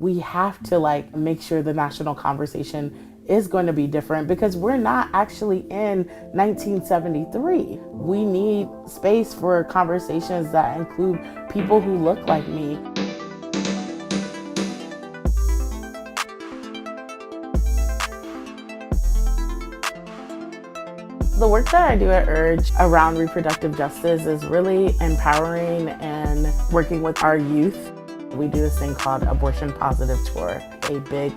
we have to like make sure the national conversation is going to be different, because we're not actually in 1973. We need space for conversations that include people who look like me. The work that I do at URGE around reproductive justice is really empowering and working with our youth. We do this thing called Abortion Positive Tour, a big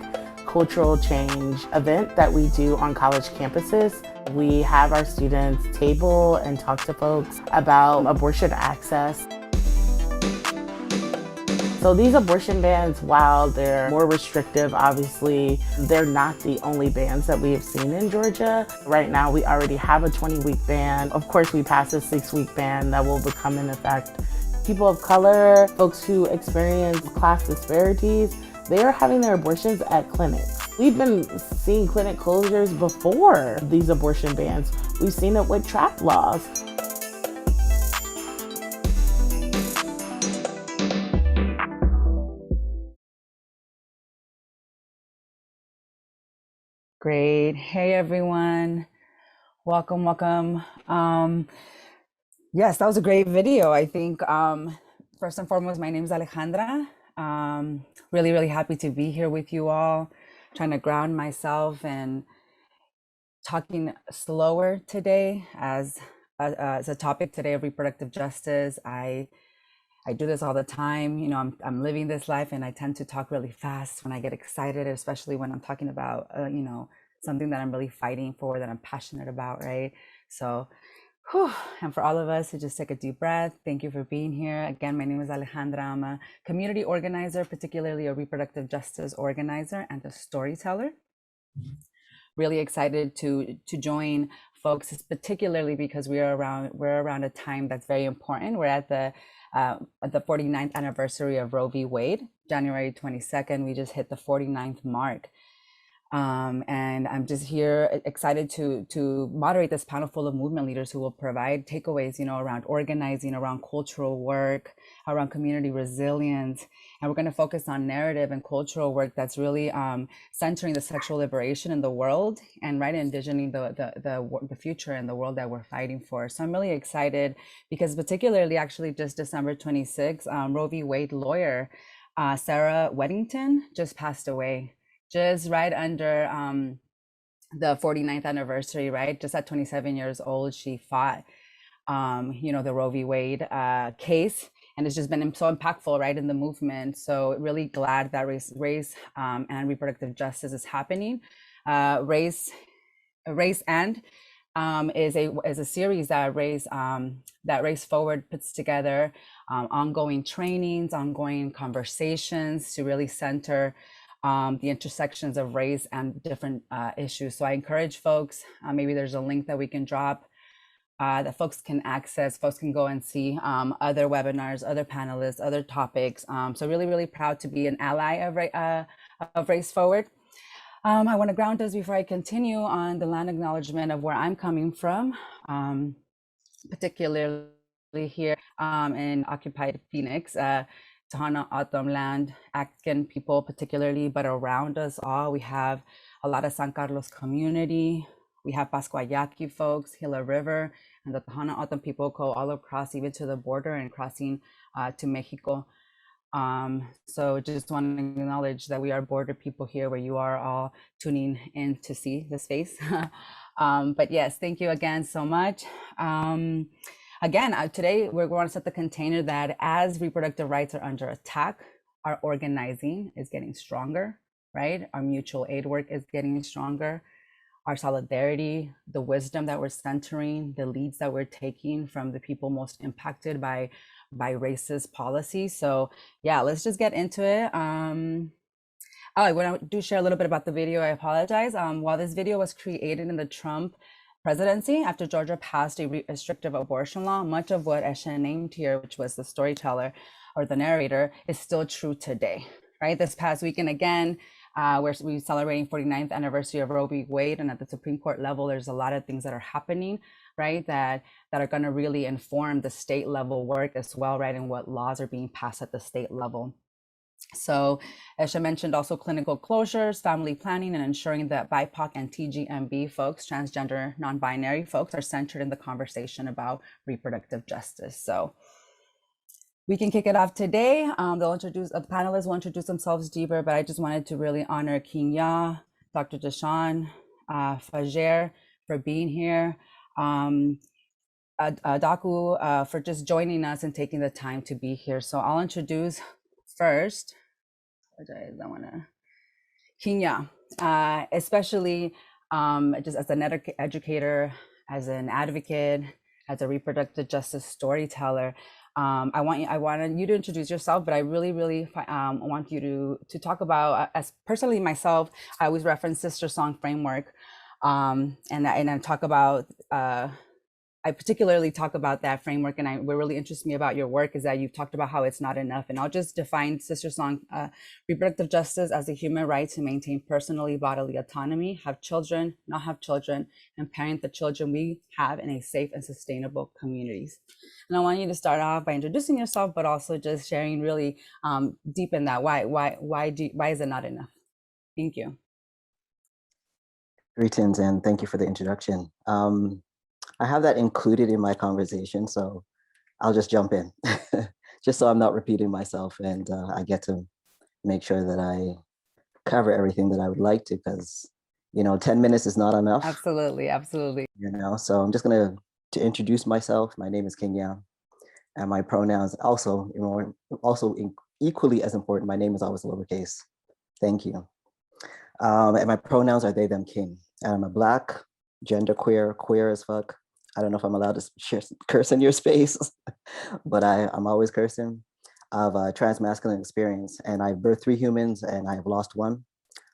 cultural change event that we do on college campuses. We have our students table and talk to folks about abortion access. So these abortion bans, while they're more restrictive, obviously, they're not the only bans that we have seen in Georgia. Right now, we already have a 20-week ban. Of course, we passed a 6-week ban that will become in effect. People of color, folks who experience class disparities, they are having their abortions at clinics. We've been seeing clinic closures before these abortion bans. We've seen it with trap laws. Great. Hey, everyone. Welcome, welcome. Yes, that was a great video. I think, first and foremost, my name is Alejandra. Really, really happy to be here with you all, trying to ground myself and talking slower today as a topic today of reproductive justice. I do this all the time. You know, I'm living this life, and I tend to talk really fast when I get excited, especially when I'm talking about, you know, something that I'm really fighting for, that I'm passionate about, right? So, whew, and for all of us to just take a deep breath, thank you for being here. Again, my name is Alejandra. I'm a community organizer, particularly a reproductive justice organizer and a storyteller. Really excited to join folks, particularly because we're around a time that's very important. We're at the 49th anniversary of Roe v. Wade, January 22nd. We just hit the 49th mark. And I'm just here excited to moderate this panel full of movement leaders who will provide takeaways, you know, around organizing, around cultural work, around community resilience. And we're going to focus on narrative and cultural work that's really centering the sexual liberation in the world and right envisioning the future and the world that we're fighting for. So I'm really excited because particularly actually just December 26th, Roe v. Wade lawyer Sarah Weddington just passed away. Just right under the 49th anniversary, right? Just at 27 years old, she fought, you know, the Roe v. Wade case, and it's just been so impactful, right, in the movement. So really glad that race and reproductive justice is happening. RaceAnd is a series that Race Forward puts together, ongoing trainings, ongoing conversations to really center the intersections of race and different issues. So I encourage folks, maybe there's a link that we can drop that folks can access. Folks can go and see other webinars, other panelists, other topics. So really, really proud to be an ally of Race Forward. I want to ground us before I continue on the land acknowledgement of where I'm coming from, particularly here in occupied Phoenix. Tohono O'odham land, Aktken people particularly, but around us all, we have a lot of San Carlos community. We have Pascuayaqui folks, Gila River, and the Tohono O'odham people go all across, even to the border and crossing to Mexico. So just want to acknowledge that we are border people here, where you are all tuning in to see the space. But yes, thank you again so much. Again, today we're going to set the container that as reproductive rights are under attack, our organizing is getting stronger, right? Our mutual aid work is getting stronger. Our solidarity, the wisdom that we're centering, the leads that we're taking from the people most impacted by racist policy. So yeah, let's just get into it. I want to share a little bit about the video. I apologize. While this video was created in the Trump presidency, after Georgia passed a restrictive abortion law, much of what Esha named here, which was the storyteller or the narrator, is still true today, right? This past weekend, again, we're celebrating 49th anniversary of Roe v. Wade, and at the Supreme Court level, there's a lot of things that are happening, right, that are going to really inform the state level work as well, right, and what laws are being passed at the state level. So as I mentioned, also clinical closures, family planning, and ensuring that BIPOC and TGMB folks, transgender, non-binary folks, are centered in the conversation about reproductive justice. So we can kick it off today. The panelists will introduce themselves deeper, but I just wanted to really honor Kinya, Dr. Deshawn, Fajer for being here, Daku for just joining us and taking the time to be here. So I'll introduce first, Kinya, especially just as an educator, as an advocate, as a reproductive justice storyteller. I wanted you to introduce yourself, but I really want you to talk about, as personally myself, I always reference Sister Song Framework, and I talk about. I particularly talk about that framework, and what really interests me about your work is that you've talked about how it's not enough. And I'll just define Sister Song reproductive justice as a human right to maintain personally bodily autonomy, have children, not have children, and parent the children we have in a safe and sustainable communities. And I want you to start off by introducing yourself, but also just sharing really deep in that why is it not enough? Thank you. Greetings, and thank you for the introduction. I have that included in my conversation, so I'll just jump in, just so I'm not repeating myself, and I get to make sure that I cover everything that I would like to, because 10 minutes is not enough. Absolutely. So I'm just gonna introduce myself. My name is Kenya, and my pronouns also equally as important. My name is always lowercase. Thank you. And my pronouns are they, them, kin. And I'm a Black, genderqueer, queer as fuck. I don't know if I'm allowed to curse in your space, but I'm always cursing. Of a transmasculine experience, and I've birthed 3 humans, and I've lost 1.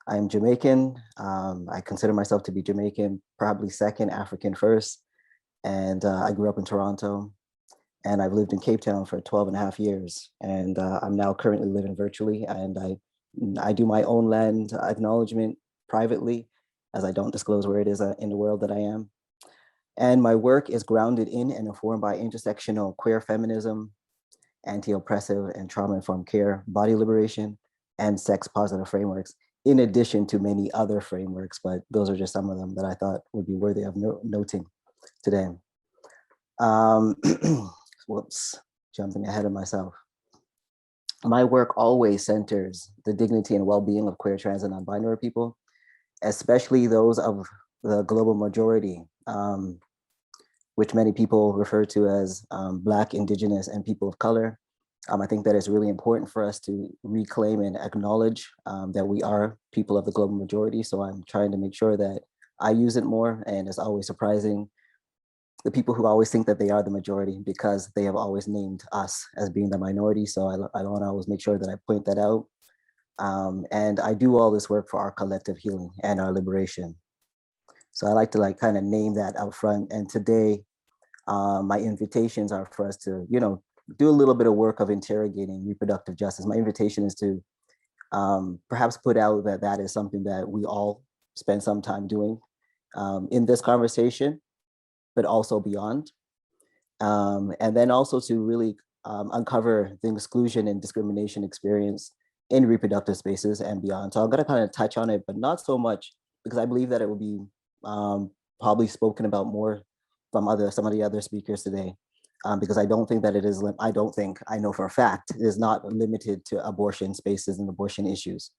I am Jamaican. I consider myself to be Jamaican, probably second, African first. And I grew up in Toronto, and I've lived in Cape Town for 12 and a half years. And I'm now currently living virtually, and I do my own land acknowledgement privately, as I don't disclose where it is in the world that I am. And my work is grounded in and informed by intersectional queer feminism, anti-oppressive and trauma-informed care, body liberation, and sex-positive frameworks, in addition to many other frameworks, but those are just some of them that I thought would be worthy of noting today. Whoops, jumping ahead of myself. My work always centers the dignity and well-being of queer, trans, and non-binary people, especially those of the global majority, which many people refer to as Black, Indigenous, and people of color. I think that it's really important for us to reclaim and acknowledge that we are people of the global majority. So I'm trying to make sure that I use it more, and it's always surprising the people who always think that they are the majority because they have always named us as being the minority. So I want to always make sure that I point that out. And I do all this work for our collective healing and our liberation. So I like to kind of name that out front. And today, my invitations are for us to, do a little bit of work of interrogating reproductive justice. My invitation is to perhaps put out that that is something that we all spend some time doing in this conversation, but also beyond. And then also to really uncover the exclusion and discrimination experience in reproductive spaces and beyond. So I'm gonna kind of touch on it, but not so much because I believe that it will be probably spoken about more from some of the other speakers today, because I don't think that it is, I know for a fact, it is not limited to abortion spaces and abortion issues.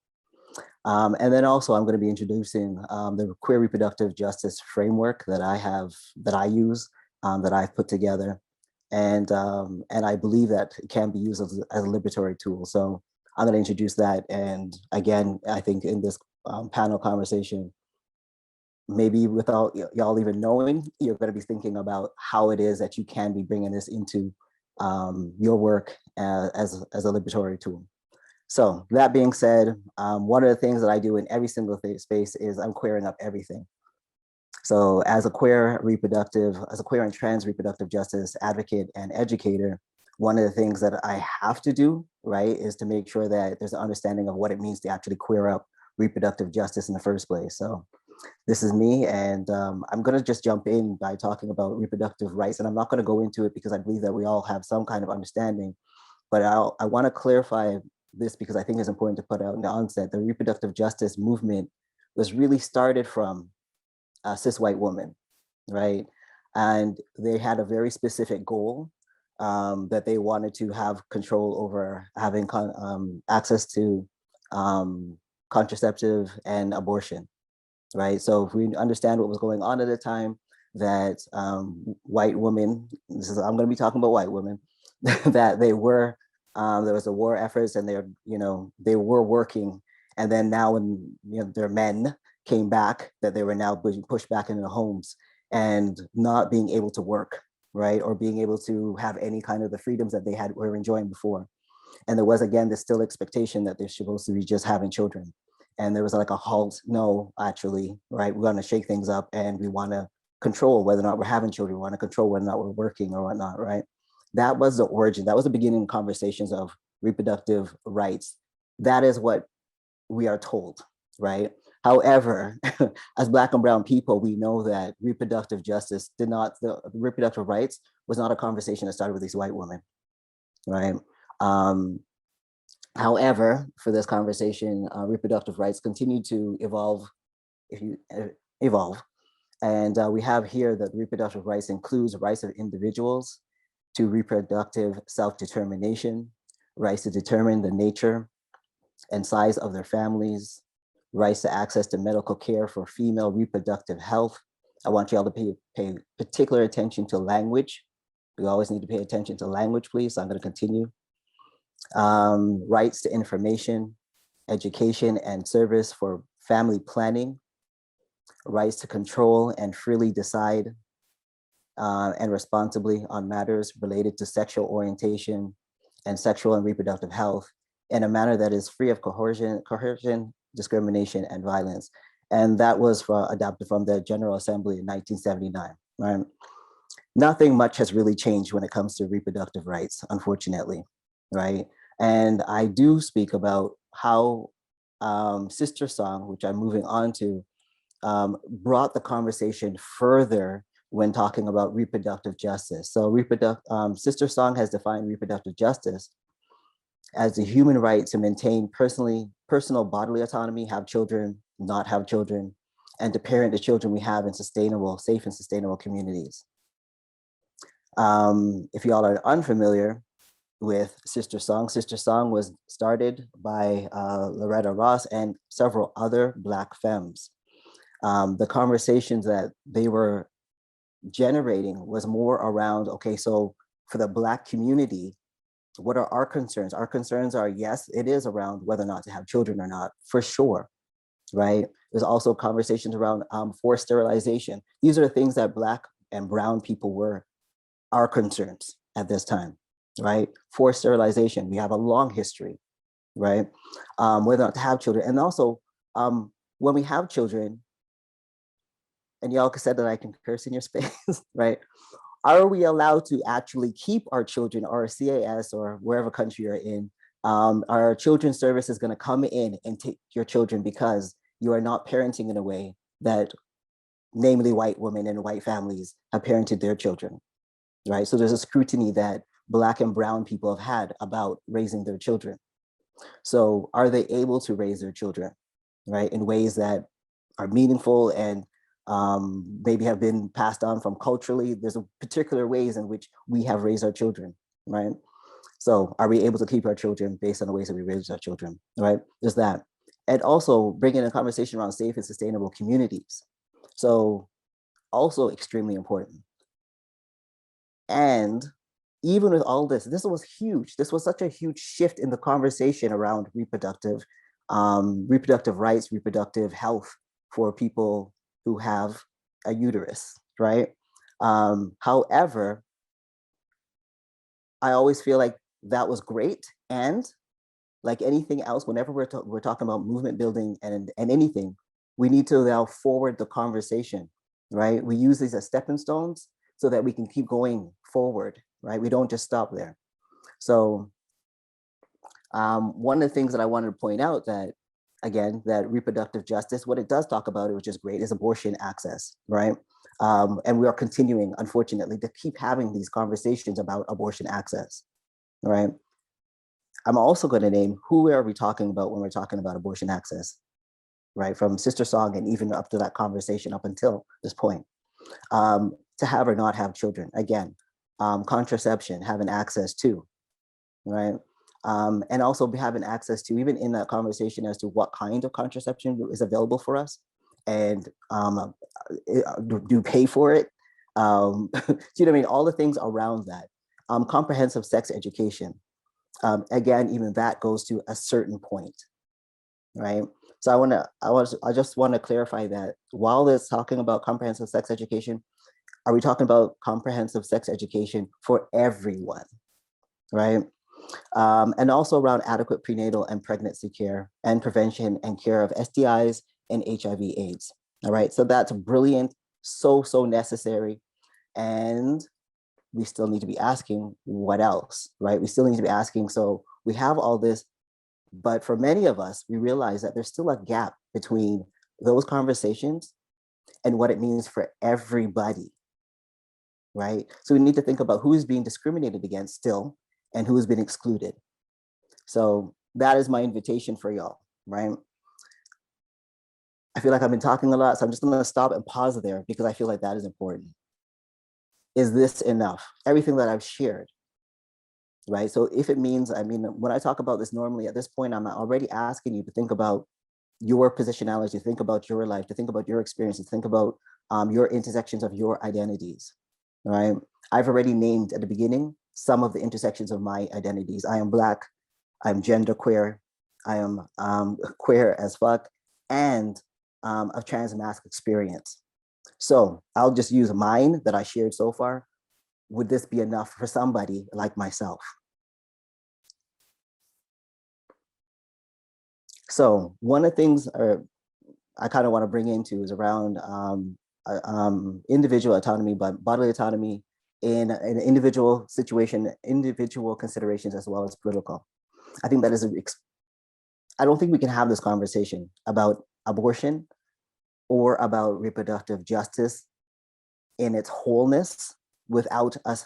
And then also I'm gonna be introducing the queer reproductive justice framework that I use, that I've put together. And I believe that it can be used as a liberatory tool. So I'm gonna introduce that. And again, I think in this panel conversation, maybe without y'all even knowing, you're going to be thinking about how it is that you can be bringing this into your work as a liberatory tool. So that being said, one of the things that I do in every single space is I'm queering up everything. So as a queer and trans reproductive justice advocate and educator, one of the things that I have to do, right, is to make sure that there's an understanding of what it means to actually queer up reproductive justice in the first place. So this is me, and I'm going to just jump in by talking about reproductive rights, and I'm not going to go into it because I believe that we all have some kind of understanding, but I want to clarify this because I think it's important to put out in the onset, the reproductive justice movement was really started from a cis white woman, right? And they had a very specific goal that they wanted to have control over having access to contraceptive and abortion, right? So if we understand what was going on at the time, that white women, I'm going to be talking about white women, that they were, there was a war efforts and they're, they were working. And then now when their men came back, that they were now being pushed back into the homes and not being able to work, right? Or being able to have any kind of the freedoms that they were enjoying before. And there was, again, this still expectation that they're supposed to be just having children. And there was like a halt, no, actually, right? We're gonna shake things up and we wanna control whether or not we're having children, we wanna control whether or not we're working or whatnot, right? That was the origin, that was the beginning of conversations of reproductive rights. That is what we are told, right? However, as Black and Brown people, we know that reproductive justice the reproductive rights was not a conversation that started with these white women, right? However, for this conversation, reproductive rights continue to evolve, and we have here that reproductive rights includes rights of individuals to reproductive self-determination, rights to determine the nature and size of their families, rights to access to medical care for female reproductive health. I want you all to pay particular attention to language. We always need to pay attention to language, please. So I'm going to continue. Rights to information, education, and service for family planning, rights to control and freely decide and responsibly on matters related to sexual orientation and sexual and reproductive health in a manner that is free of coercion, discrimination, and violence. And that was adopted from the General Assembly in 1979, right? Nothing much has really changed when it comes to reproductive rights, unfortunately, right? And I do speak about how Sister Song, which I'm moving on to, brought the conversation further when talking about reproductive justice. So Sister Song has defined reproductive justice as the human right to maintain personal bodily autonomy, have children, not have children, and to parent the children we have in safe and sustainable communities. If y'all are unfamiliar with Sister Song was started by Loretta Ross and several other Black femmes. The conversations that they were generating was more around, okay, so for the Black community, what are our concerns? Our concerns are, yes, it is around whether or not to have children or not, for sure, right? There's also conversations around forced sterilization. These are the things that Black and Brown people were our concerns at this time, right? Forced sterilization, we have a long history, right? Whether or not to have children. And also, when we have children, and y'all said that I can curse in your space, right? Are we allowed to actually keep our children, or CAS, or wherever country you're in? Our children's service is going to come in and take your children because you are not parenting in a way that, namely white women and white families, have parented their children, right? So there's a scrutiny that Black and Brown people have had about raising their children. So are they able to raise their children, right, in ways that are meaningful and maybe have been passed on from culturally? There's a particular ways in which we have raised our children, right? So are we able to keep our children based on the ways that we raise our children, right? There's that. And also bringing a conversation around safe and sustainable communities. So also extremely important. And even with all this was huge. This was such a huge shift in the conversation around reproductive rights, reproductive health for people who have a uterus, right? However, I always feel like that was great. And like anything else, whenever we're talking about movement building and anything, we need to now forward the conversation, right? We use these as stepping stones so that we can keep going forward, right? We don't just stop there. So one of the things that I wanted to point out that, again, that reproductive justice, what it does talk about, which is great, is abortion access, right? And we are continuing, unfortunately, to keep having these conversations about abortion access, right? I'm also going to name who are we talking about when we're talking about abortion access, right? From Sister Song and even up to that conversation up until this point. To have or not have children, again, contraception, having access to, right? And also having access to, even in that conversation as to what kind of contraception is available for us, and do pay for it. Do you know what I mean? All the things around that. Comprehensive sex education. Again, even that goes to a certain point, right? So I just want to clarify that while it's talking about comprehensive sex education, are we talking about comprehensive sex education for everyone, right? And also around adequate prenatal and pregnancy care and prevention and care of STIs and HIV/AIDS. All right, so that's brilliant, so necessary. And we still need to be asking what else, right? We still need to be asking, so we have all this, but for many of us, we realize that there's still a gap between those conversations and what it means for everybody, right? So we need to think about who is being discriminated against still and who has been excluded. So that is my invitation for y'all, right? I feel like I've been talking a lot, so I'm just gonna stop and pause there because I feel like that is important. Is this enough? Everything that I've shared, right? So if it means, I mean, when I talk about this normally at this point, I'm already asking you to think about your positionality, to think about your life, to think about your experiences, to think about your intersections of your identities, right? I've already named at the beginning some of the intersections of my identities. I am Black, I'm genderqueer, I am queer as fuck, and of trans mask experience. So I'll just use mine that I shared so far. Would this be enough for somebody like myself? So one of the things I kind of want to bring into is around individual autonomy, but bodily autonomy in an individual situation, individual considerations, as well as political. I think that is, I don't think we can have this conversation about abortion or about reproductive justice in its wholeness without us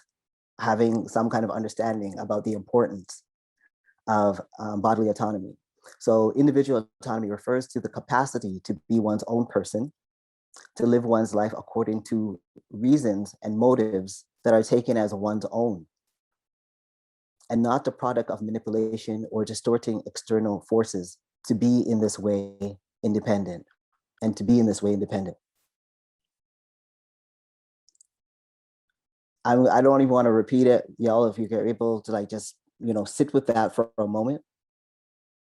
having some kind of understanding about the importance of bodily autonomy. So individual autonomy refers to the capacity to be one's own person, to live one's life according to reasons and motives that are taken as one's own, and not the product of manipulation or distorting external forces, to be in this way independent, and to be in this way independent. I don't even want to repeat it, y'all, if you're able to like just, you know, sit with that for a moment,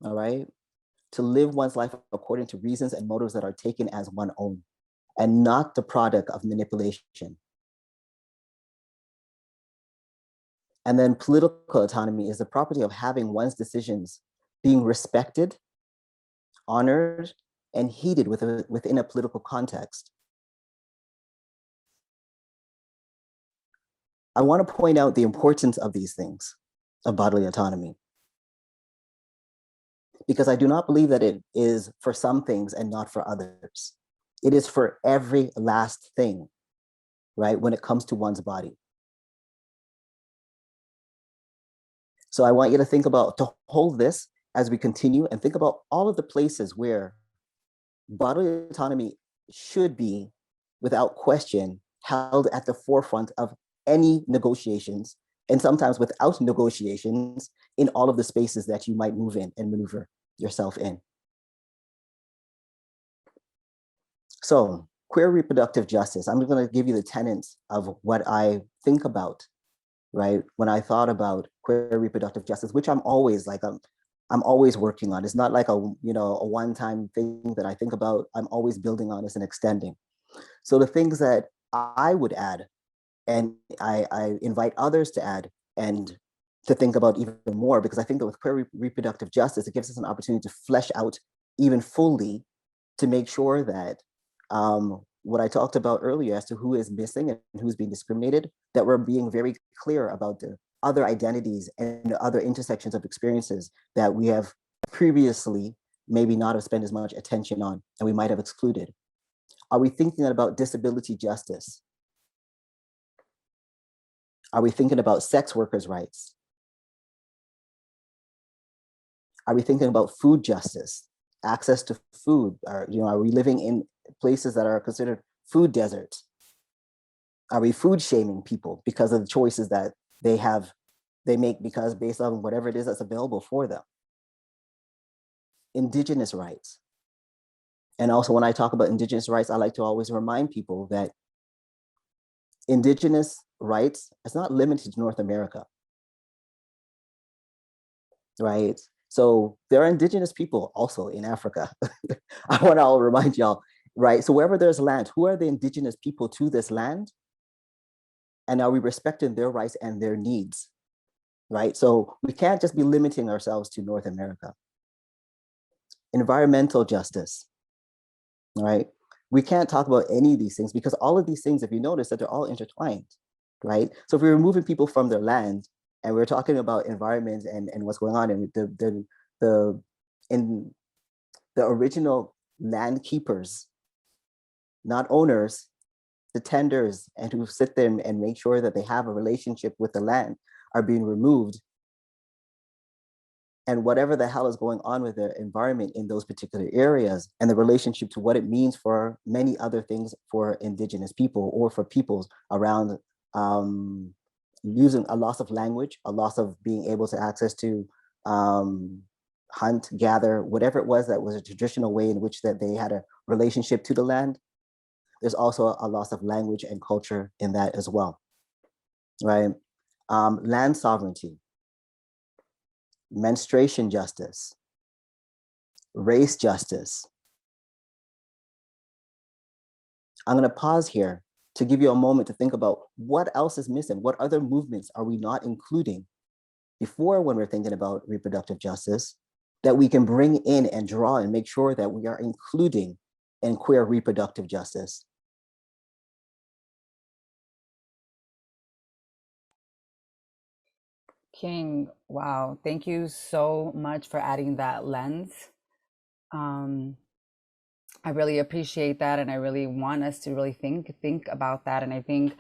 all right? To live one's life according to reasons and motives that are taken as one own, and not the product of manipulation. And then political autonomy is the property of having one's decisions being respected, honored, and heeded within a political context. I want to point out the importance of these things, of bodily autonomy, because I do not believe that it is for some things and not for others. It is for every last thing, right, when it comes to one's body. So I want you to think about, to hold this as we continue, and think about all of the places where bodily autonomy should be, without question, held at the forefront of any negotiations, and sometimes without negotiations, in all of the spaces that you might move in and maneuver yourself in. So queer reproductive justice, I'm going to give you the tenets of what I think about, right, when I thought about queer reproductive justice, which I'm always like, I'm always working on. It's not like a, you know, a one-time thing that I think about. I'm always building on this and extending. So the things that I would add, and I invite others to add and to think about even more, because I think that with queer reproductive justice, it gives us an opportunity to flesh out even fully, to make sure that what I talked about earlier as to who is missing and who's being discriminated, that we're being very clear about the other identities and other intersections of experiences that we have previously maybe not have spent as much attention on, and we might have excluded. Are we thinking about disability justice? Are we thinking about sex workers' rights? Are we thinking about food justice, access to food? Are we living in places that are considered food deserts? Are we food shaming people because of the choices that they make because based on whatever it is that's available for them? Indigenous rights. And also when I talk about Indigenous rights, I like to always remind people that Indigenous rights is not limited to North America, right? So there are Indigenous people also in Africa. I want to remind y'all, right? So wherever there's land, who are the Indigenous people to this land? And are we respecting their rights and their needs, right? So we can't just be limiting ourselves to North America. Environmental justice, right? We can't talk about any of these things because all of these things, if you notice that they're all intertwined, right? So if we're removing people from their land and we're talking about environment and what's going on, and in the original land keepers, not owners, the tenders, and who sit there and make sure that they have a relationship with the land are being removed. And whatever the hell is going on with the environment in those particular areas and the relationship to what it means for many other things for Indigenous people or for peoples around using a loss of language, a loss of being able to access to hunt, gather, whatever it was that was a traditional way in which that they had a relationship to the land. There's also a loss of language and culture in that as well, right? Land sovereignty, menstruation justice, race justice. I'm going to pause here to give you a moment to think about what else is missing. What other movements are we not including before when we're thinking about reproductive justice that we can bring in and draw and make sure that we are including in queer reproductive justice? King, wow, thank you so much for adding that lens. I really appreciate that, and I really want us to really think about that. And I think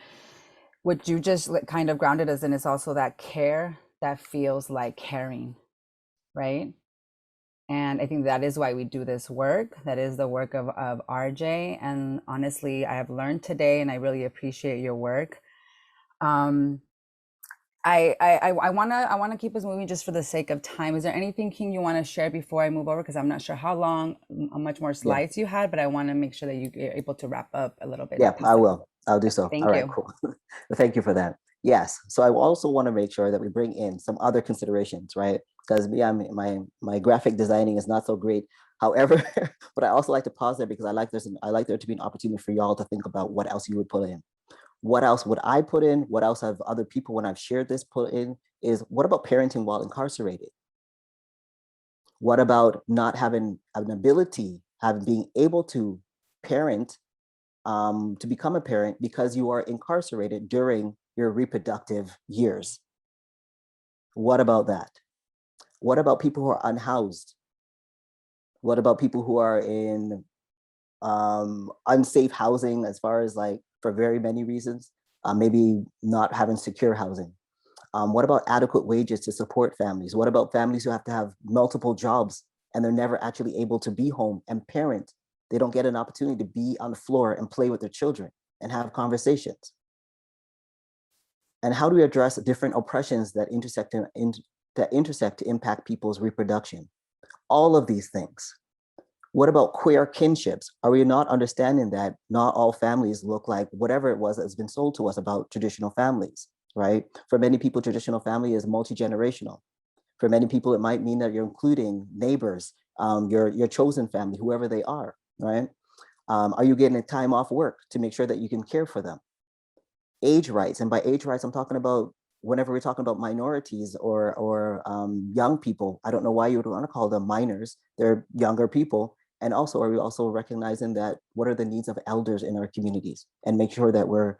what you just kind of grounded us in is also that care that feels like caring, right? And I think that is why we do this work. That is the work of RJ. And honestly, I have learned today, and I really appreciate your work. I wanna keep us moving just for the sake of time. Is there anything, King, you want to share before I move over? Because I'm not sure how much more slides you had, but I want to make sure that you're able to wrap up a little bit. Yeah, I will. I'll do so. Thank All right, you. cool. Thank you for that. Yes. So I also want to make sure that we bring in some other considerations, right? Because my graphic designing is not so great. However, but I also like to pause there because I like there to be an opportunity for y'all to think about what else you would put in. What else would I put in? What else have other people, when I've shared this, put in? Is what about parenting while incarcerated? What about not having an ability, being able to parent, to become a parent because you are incarcerated during your reproductive years? What about that? What about people who are unhoused? What about people who are in unsafe housing, as far as like for very many reasons, maybe not having secure housing? What about adequate wages to support families? What about families who have to have multiple jobs and they're never actually able to be home and parent? They don't get an opportunity to be on the floor and play with their children and have conversations. And how do we address different oppressions that intersect to impact people's reproduction? All of these things. What about queer kinships? Are we not understanding that not all families look like whatever it was that's been sold to us about traditional families, right? For many people, traditional family is multi-generational. For many people, it might mean that you're including neighbors, your chosen family, whoever they are, right? Are you getting a time off work to make sure that you can care for them? Age rights, and by age rights, I'm talking about whenever we're talking about minorities or young people. I don't know why you would want to call them minors. They're younger people. And also, are we also recognizing that what are the needs of elders in our communities and make sure that we're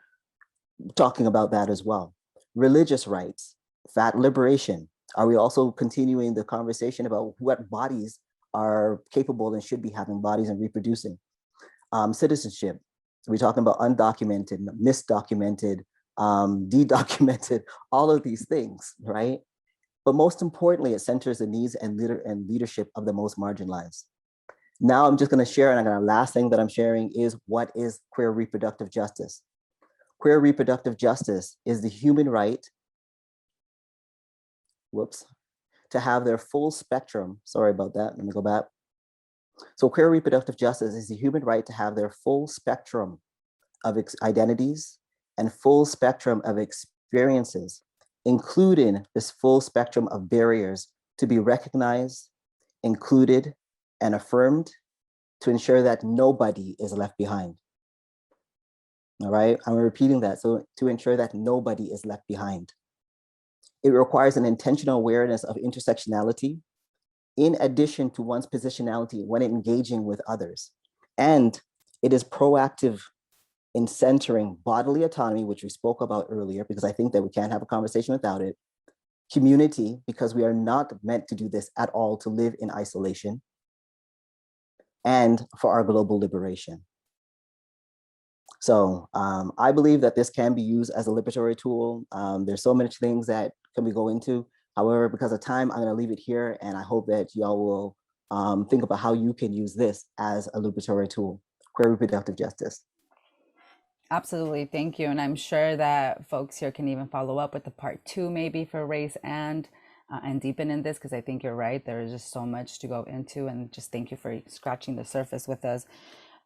talking about that as well? Religious rights, fat liberation. Are we also continuing the conversation about what bodies are capable and should be having bodies and reproducing? Citizenship. We're talking about undocumented, misdocumented, de-documented, all of these things, right? But most importantly, it centers the needs and leadership of the most marginalized. Now I'm just going to share, and the last thing that I'm sharing is what is queer reproductive justice. Queer reproductive justice is the human right, to have their full spectrum. Sorry about that, let me go back. So queer reproductive justice is the human right to have their full spectrum of identities and full spectrum of experiences, including this full spectrum of barriers, to be recognized, included, and affirmed, to ensure that nobody is left behind. All right, I'm repeating that. So to ensure that nobody is left behind. It requires an intentional awareness of intersectionality in addition to one's positionality when engaging with others. And it is proactive in centering bodily autonomy, which we spoke about earlier, because I think that we can't have a conversation without it. Community, because we are not meant to do this at all, to live in isolation. And for our global liberation. So I believe that this can be used as a liberatory tool. There's so many things that can we go into. However, because of time, I'm gonna leave it here, and I hope that y'all will think about how you can use this as a liberatory tool, queer reproductive justice. Absolutely, thank you. And I'm sure that folks here can even follow up with the part 2 maybe for race and deepen in this, because I think you're right. There is just so much to go into, and just thank you for scratching the surface with us.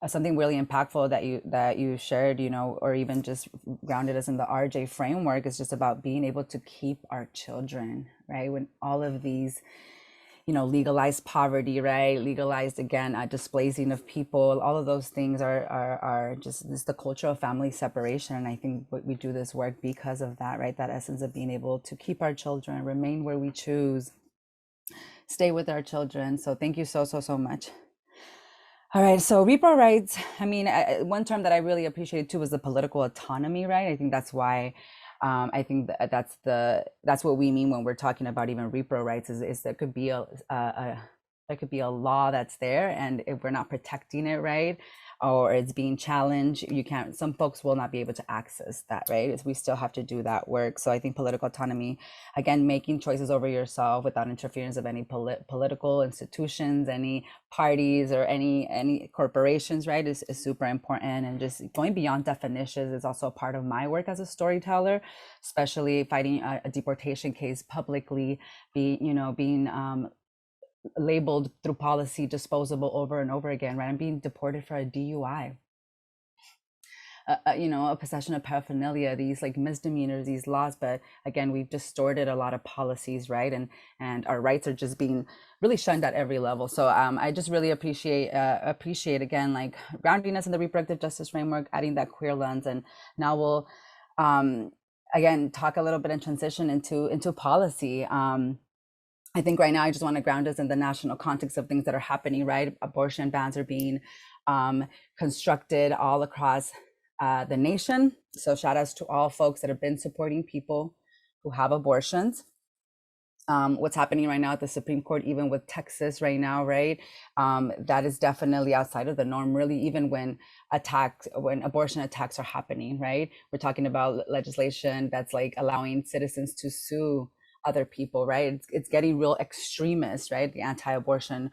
Something really impactful that you shared, you know, or even just grounded us in the RJ framework, is just about being able to keep our children, right? When all of these, you know, legalized poverty, right? Legalized, again, displacing of people, all of those things are just this, the culture of family separation. And I think we do this work because of that, right? That essence of being able to keep our children, remain where we choose, stay with our children. So thank you so much. All right, so repro rights, I mean, one term that I really appreciated too was the political autonomy, right? I think that's why I think that's what we mean when we're talking about even repro rights, is there could be a law that's there, and if we're not protecting it, right, or it's being challenged, some folks will not be able to access that, right? We still have to do that work. So I think political autonomy, again, making choices over yourself without interference of any political institutions, any parties, or any corporations, right, is super important. And just going beyond definitions is also part of my work as a storyteller, especially fighting a deportation case publicly, being labeled through policy disposable over and over again, right? I'm being deported for a DUI, a possession of paraphernalia, these like misdemeanors, these laws. But again, we've distorted a lot of policies, right? And our rights are just being really shunned at every level. So I just really appreciate again, like grounding us in the reproductive justice framework, adding that queer lens. And now we'll again talk a little bit and transition into policy. I think right now I just want to ground us in the national context of things that are happening, right? Abortion bans are being constructed all across the nation. So shout outs to all folks that have been supporting people who have abortions. What's happening right now at the Supreme Court, even with Texas right now, right? That is definitely outside of the norm, really, even when abortion attacks are happening, right? We're talking about legislation that's like allowing citizens to sue other people, right? It's getting real extremist, right? The anti-abortion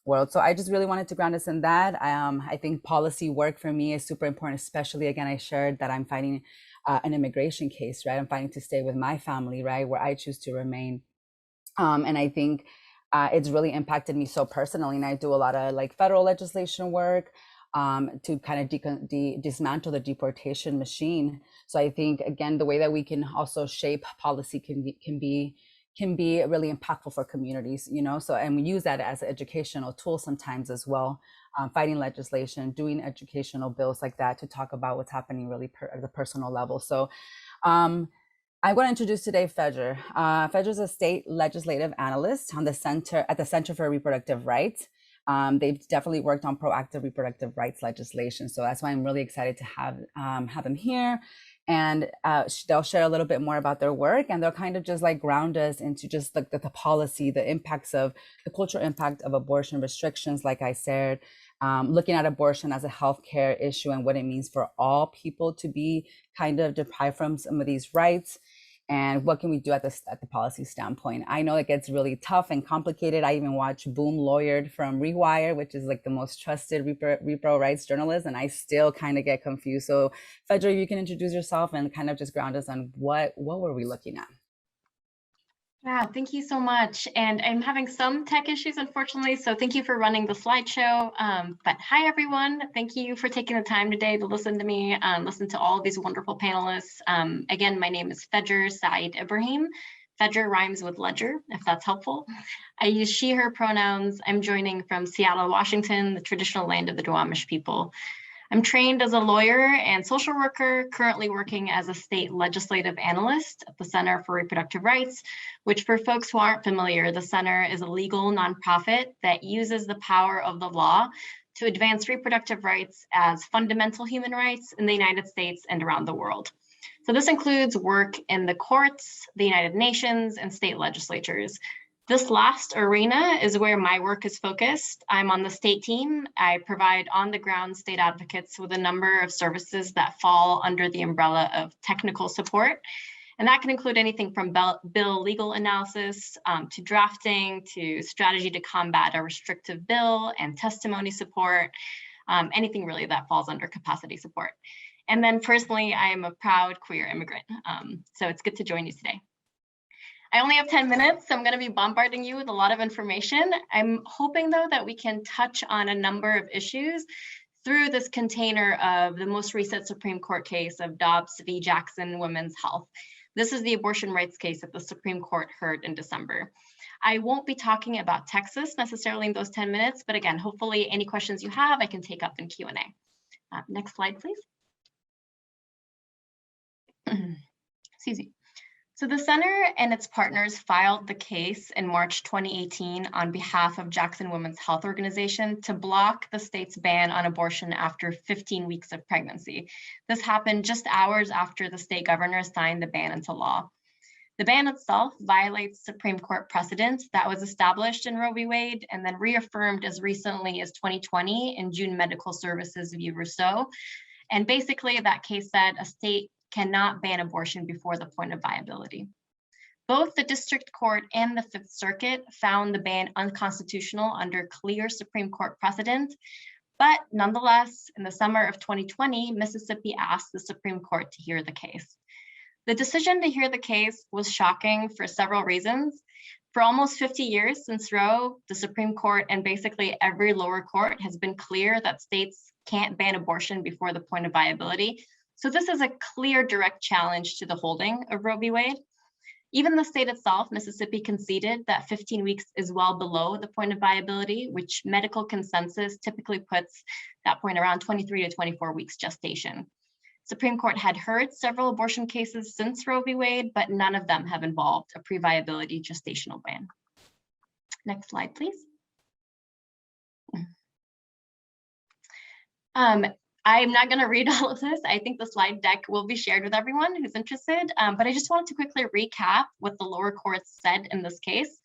world. So I just really wanted to ground us in that. I think policy work for me is super important, especially, again, I shared that I'm fighting an immigration case, right? I'm fighting to stay with my family, right? Where I choose to remain. And I think it's really impacted me so personally. And I do a lot of like federal legislation work to kind of dismantle the deportation machine. So I think, again, the way that we can also shape policy can be really impactful for communities, so, and we use that as an educational tool sometimes as well, fighting legislation, doing educational bills like that to talk about what's happening really at the personal level. So I'm going to introduce today Fedger. Fedger is a state legislative analyst at the Center for Reproductive Rights. They've definitely worked on proactive reproductive rights legislation. So that's why I'm really excited to have them here. And they'll share a little bit more about their work, and they'll kind of just like ground us into just like the policy, the impacts of the cultural impact of abortion restrictions, like I said, looking at abortion as a healthcare issue and what it means for all people to be kind of deprived from some of these rights. and what can we do at the policy standpoint. I know it gets really tough and complicated. I even watch Boom Lawyered from Rewire, which is like the most trusted repro rights journalist, and I still kind of get confused. So Fedra, you can introduce yourself and kind of just ground us on what were we looking at? Yeah, thank you so much. And I'm having some tech issues, unfortunately, so thank you for running the slideshow. But hi, everyone. Thank you for taking the time today to listen to me, listen to all of these wonderful panelists. Again, my name is Fedra Saeed Ibrahim. Fedra rhymes with ledger, if that's helpful. I use she, her pronouns. I'm joining from Seattle, Washington, the traditional land of the Duwamish people. I'm trained as a lawyer and social worker, currently working as a state legislative analyst at the Center for Reproductive Rights, which for folks who aren't familiar, the center is a legal nonprofit that uses the power of the law to advance reproductive rights as fundamental human rights in the United States and around the world. So this includes work in the courts, the United Nations, and state legislatures. This last arena is where my work is focused. I'm on the state team. I provide on-the-ground state advocates with a number of services that fall under the umbrella of technical support. And that can include anything from bill legal analysis to drafting, to strategy to combat a restrictive bill and testimony support, anything really that falls under capacity support. And then personally, I am a proud queer immigrant. So it's good to join you today. I only have 10 minutes, so I'm going to be bombarding you with a lot of information. I'm hoping, though, that we can touch on a number of issues through this container of the most recent Supreme Court case of Dobbs v. Jackson Women's Health. This is the abortion rights case that the Supreme Court heard in December. I won't be talking about Texas necessarily in those 10 minutes, but again, hopefully any questions you have, I can take up in Q&A. Next slide, please. Excuse me. So the center and its partners filed the case in March 2018 on behalf of Jackson Women's Health Organization to block the state's ban on abortion after 15 weeks of pregnancy. This happened just hours after the state governor signed the ban into law. The ban itself violates Supreme Court precedent that was established in Roe v. Wade and then reaffirmed as recently as 2020 in June Medical Services v. Rousseau. And basically that case said a state cannot ban abortion before the point of viability. Both the district court and the Fifth Circuit found the ban unconstitutional under clear Supreme Court precedent, but nonetheless, in the summer of 2020, Mississippi asked the Supreme Court to hear the case. The decision to hear the case was shocking for several reasons. For almost 50 years since Roe, the Supreme Court and basically every lower court has been clear that states can't ban abortion before the point of viability. So this is a clear direct challenge to the holding of Roe v. Wade. Even the state itself, Mississippi, conceded that 15 weeks is well below the point of viability, which medical consensus typically puts that point around 23 to 24 weeks gestation. Supreme Court had heard several abortion cases since Roe v. Wade, but none of them have involved a pre-viability gestational ban. Next slide, please. I'm not going to read all of this. I think the slide deck will be shared with everyone who's interested, but I just wanted to quickly recap what the lower courts said in this case.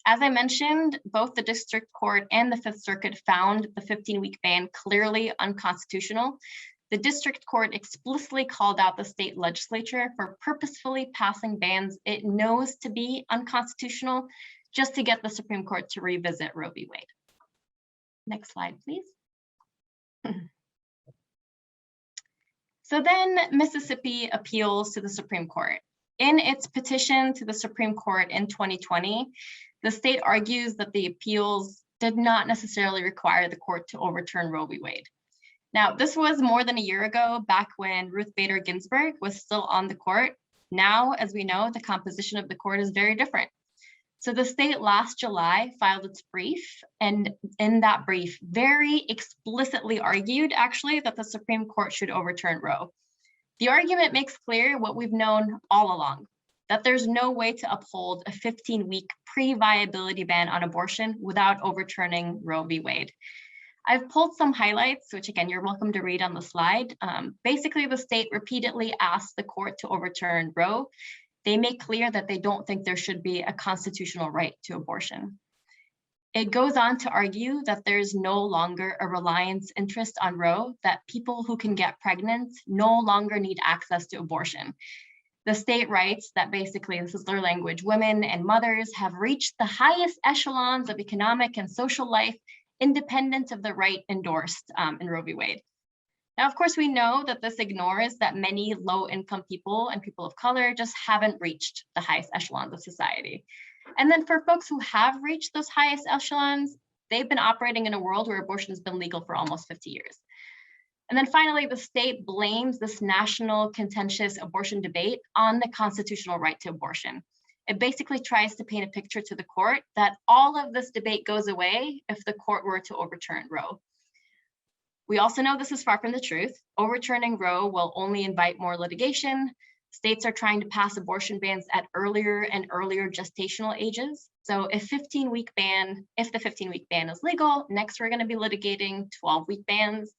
As I mentioned, both the district court and the Fifth Circuit found the 15-week ban clearly unconstitutional. The district court explicitly called out the state legislature for purposefully passing bans it knows to be unconstitutional just to get the Supreme Court to revisit Roe v. Wade. Next slide, please. So then Mississippi appeals to the Supreme Court. In its petition to the Supreme Court in 2020, the state argues that the appeals did not necessarily require the court to overturn Roe v. Wade. Now, this was more than a year ago, back when Ruth Bader Ginsburg was still on the court. Now, as we know, the composition of the court is very different. So the state last July filed its brief, and in that brief very explicitly argued actually that the Supreme Court should overturn Roe. The argument makes clear what we've known all along, that there's no way to uphold a 15-week pre-viability ban on abortion without overturning Roe v. Wade. I've pulled some highlights, which again, you're welcome to read on the slide. Basically, the state repeatedly asked the court to overturn Roe. They make clear that they don't think there should be a constitutional right to abortion. It goes on to argue that there's no longer a reliance interest on Roe, that people who can get pregnant no longer need access to abortion. The state writes that basically, this is their language, women and mothers have reached the highest echelons of economic and social life, independent of the right endorsed in Roe v. Wade. Now, of course, we know that this ignores that many low-income people and people of color just haven't reached the highest echelons of society. And then for folks who have reached those highest echelons, they've been operating in a world where abortion has been legal for almost 50 years. And then finally, the state blames this national contentious abortion debate on the constitutional right to abortion. It basically tries to paint a picture to the court that all of this debate goes away if the court were to overturn Roe. We also know this is far from the truth. Overturning Roe will only invite more litigation. States are trying to pass abortion bans at earlier and earlier gestational ages. So if the 15-week ban is legal, next we're going to be litigating 12-week bans,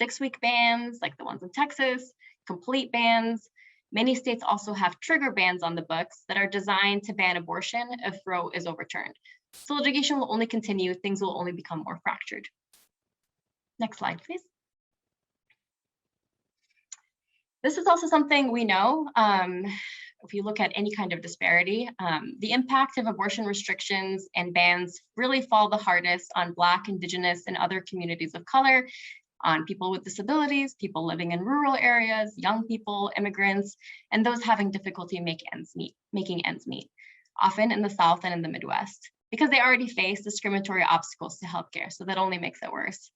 6-week bans like the ones in Texas, complete bans. Many states also have trigger bans on the books that are designed to ban abortion if Roe is overturned. So litigation will only continue, things will only become more fractured. Next slide, please. This is also something we know, if you look at any kind of disparity, the impact of abortion restrictions and bans really fall the hardest on Black, Indigenous, and other communities of color, on people with disabilities, people living in rural areas, young people, immigrants, and those having difficulty making ends meet, often in the South and in the Midwest, because they already face discriminatory obstacles to healthcare, so that only makes it worse.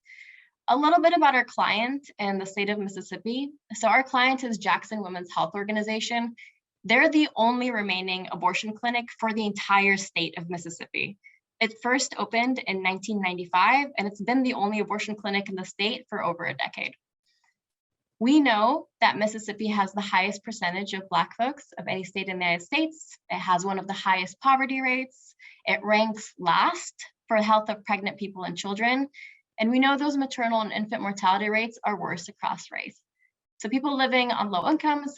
A little bit about our client in the state of Mississippi. So our client is Jackson Women's Health Organization. They're the only remaining abortion clinic for the entire state of Mississippi. It first opened in 1995, and it's been the only abortion clinic in the state for over a decade. We know that Mississippi has the highest percentage of Black folks of any state in the United States. It has one of the highest poverty rates. It ranks last for the health of pregnant people and children. And we know those maternal and infant mortality rates are worse across race. So people living on low incomes,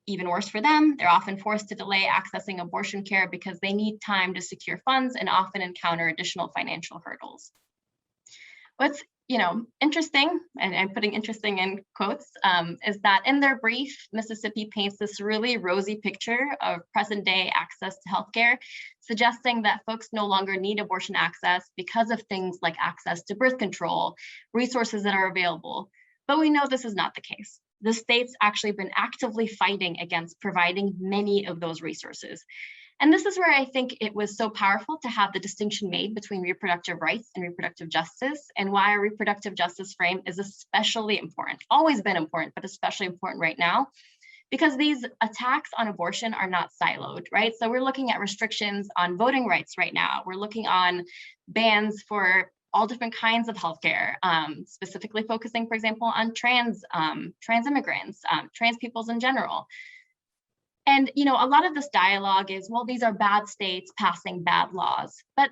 even worse for them, they're often forced to delay accessing abortion care because they need time to secure funds and often encounter additional financial hurdles. What's interesting, and I'm putting interesting in quotes, is that in their brief, Mississippi paints this really rosy picture of present day access to healthcare, suggesting that folks no longer need abortion access because of things like access to birth control, resources that are available. But we know this is not the case. The state's actually been actively fighting against providing many of those resources. And this is where I think it was so powerful to have the distinction made between reproductive rights and reproductive justice, and why a reproductive justice frame is especially important, always been important, but especially important right now, because these attacks on abortion are not siloed, right? So we're looking at restrictions on voting rights right now. We're looking on bans for all different kinds of healthcare, specifically focusing, for example, on trans immigrants, trans peoples in general. And a lot of this dialogue is, well, these are bad states passing bad laws. But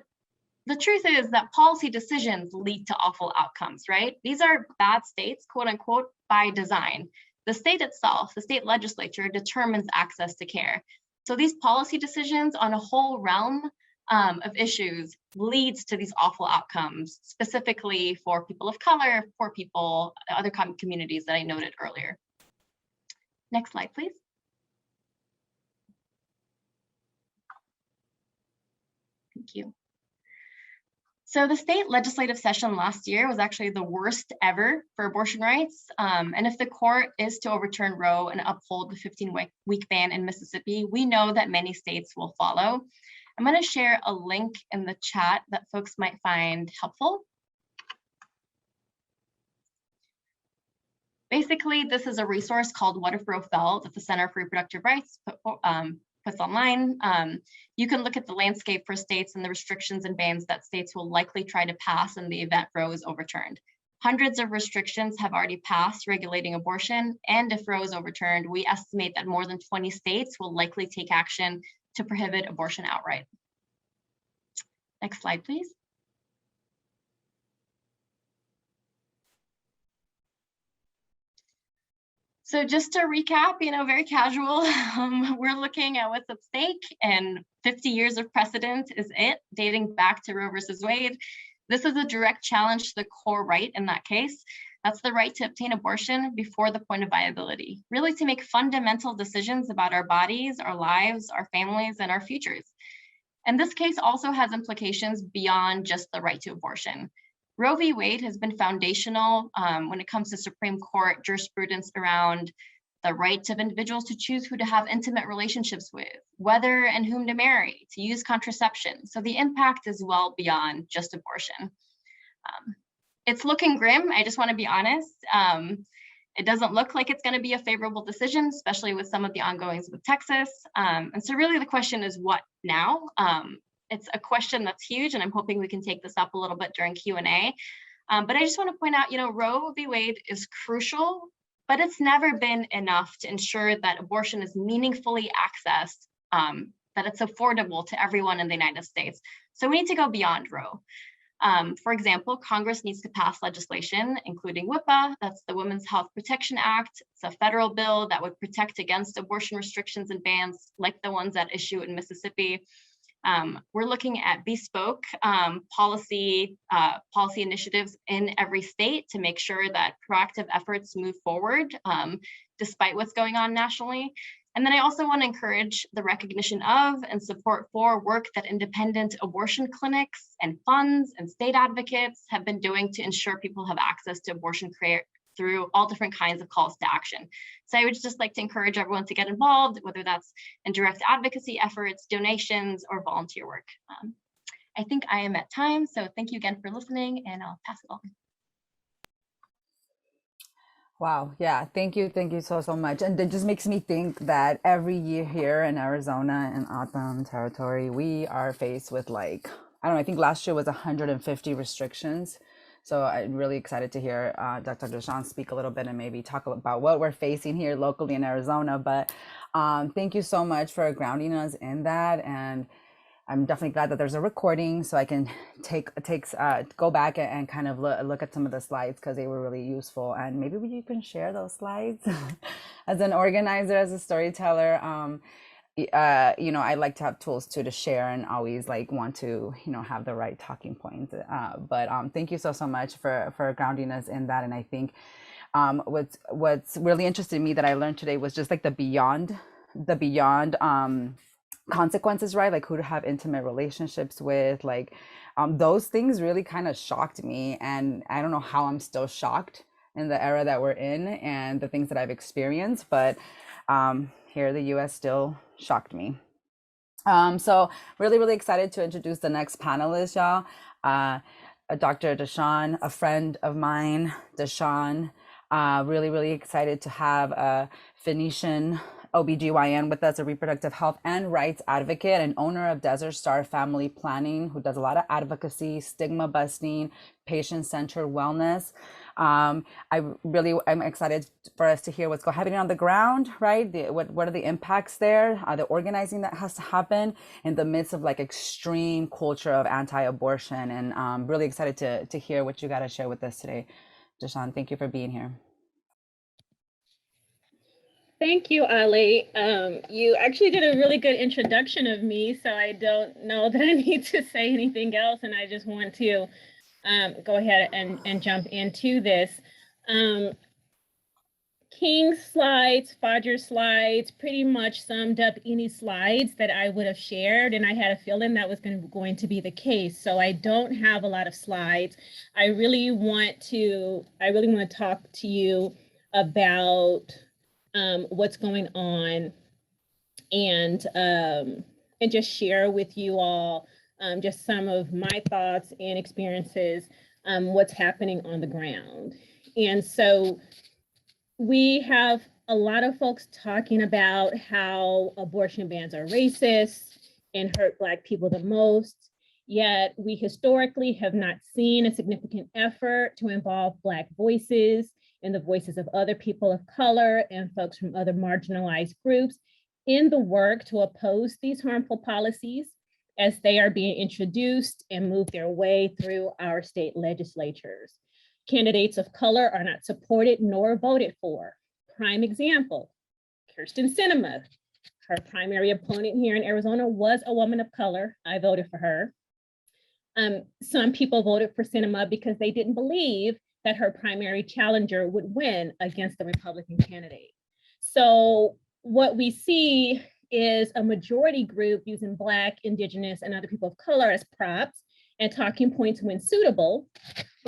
the truth is that policy decisions lead to awful outcomes, right? These are bad states, quote unquote, by design. The state itself, the state legislature, determines access to care. So these policy decisions on a whole realm of issues leads to these awful outcomes, specifically for people of color, for people, other communities that I noted earlier. Next slide, please. Thank you. So the state legislative session last year was actually the worst ever for abortion rights. And if the court is to overturn Roe and uphold the 15-week ban in Mississippi, we know that many states will follow. I'm going to share a link in the chat that folks might find helpful. Basically, this is a resource called What If Roe Fell that the Center for Reproductive Rights puts online. You can look at the landscape for states and the restrictions and bans that states will likely try to pass in the event Roe is overturned. Hundreds of restrictions have already passed regulating abortion, and if Roe is overturned, we estimate that more than 20 states will likely take action to prohibit abortion outright. Next slide, please. So just to recap, very casual, we're looking at what's at stake, and 50 years of precedent is it, dating back to Roe versus Wade. This is a direct challenge to the core right in that case. That's the right to obtain abortion before the point of viability, really to make fundamental decisions about our bodies, our lives, our families, and our futures. And this case also has implications beyond just the right to abortion. Roe v. Wade has been foundational when it comes to Supreme Court jurisprudence around the rights of individuals to choose who to have intimate relationships with, whether and whom to marry, to use contraception. So the impact is well beyond just abortion. It's looking grim, I just want to be honest. It doesn't look like it's going to be a favorable decision, especially with some of the ongoings with Texas. And so really the question is what now? It's a question that's huge, and I'm hoping we can take this up a little bit during Q&A. But I just want to point out, Roe v. Wade is crucial, but it's never been enough to ensure that abortion is meaningfully accessed, that it's affordable to everyone in the United States. So we need to go beyond Roe. For example, Congress needs to pass legislation, including WIPA, that's the Women's Health Protection Act. It's a federal bill that would protect against abortion restrictions and bans like the ones at issue in Mississippi. We're looking at bespoke policy initiatives in every state to make sure that proactive efforts move forward despite what's going on nationally. And then I also want to encourage the recognition of and support for work that independent abortion clinics and funds and state advocates have been doing to ensure people have access to abortion care through all different kinds of calls to action. So I would just like to encourage everyone to get involved, whether that's in direct advocacy efforts, donations, or volunteer work. I think I am at time, so thank you again for listening, and I'll pass it on. Wow. Yeah. Thank you so much. And it just makes me think that every year here in Arizona and Autumn Territory, we are faced with I think last year was 150 restrictions. So I'm really excited to hear Dr. Deshawn speak a little bit and maybe talk about what we're facing here locally in Arizona. But thank you so much for grounding us in that. And I'm definitely glad that there's a recording so I can go back and kind of look at some of the slides because they were really useful. And maybe you can share those slides. As an organizer, as a storyteller, I like to have tools to share and always want to, have the right talking points. But thank you so much for grounding us in that. And I think what's really interested in me that I learned today was just the beyond consequences, right? Who to have intimate relationships with, those things really kind of shocked me. And I don't know how I'm still shocked in the era that we're in and the things that I've experienced, but here the US still shocked me. So really excited to introduce the next panelist, y'all. Dr. Deshawn, a friend of mine, Deshawn, really excited to have a Phoenician OBGYN with us, a reproductive health and rights advocate and owner of Desert Star Family Planning, who does a lot of advocacy, stigma busting, patient-centered wellness. I'm excited for us to hear what's happening on the ground, right? What are the impacts there? The organizing that has to happen in the midst of extreme culture of anti-abortion. And I'm really excited to hear what you got to share with us today. Deshawn, thank you for being here. Thank you, Ali. You actually did a really good introduction of me, so I don't know that I need to say anything else, and I just want to go ahead and jump into this. King's slides, Fodger's slides, pretty much summed up any slides that I would have shared, and I had a feeling that was going to be the case. So I don't have a lot of slides. I really want to talk to you about what's going on and just share with you all just some of my thoughts and experiences, what's happening on the ground. And so we have a lot of folks talking about how abortion bans are racist and hurt Black people the most, yet we historically have not seen a significant effort to involve Black voices and the voices of other people of color and folks from other marginalized groups in the work to oppose these harmful policies as they are being introduced and move their way through our state legislatures. Candidates of color are not supported nor voted for. Prime example, Kyrsten Sinema. Her primary opponent here in Arizona was a woman of color. I voted for her. Some people voted for Sinema because they didn't believe that her primary challenger would win against the Republican candidate. So what we see is a majority group using Black, Indigenous, and other people of color as props and talking points when suitable,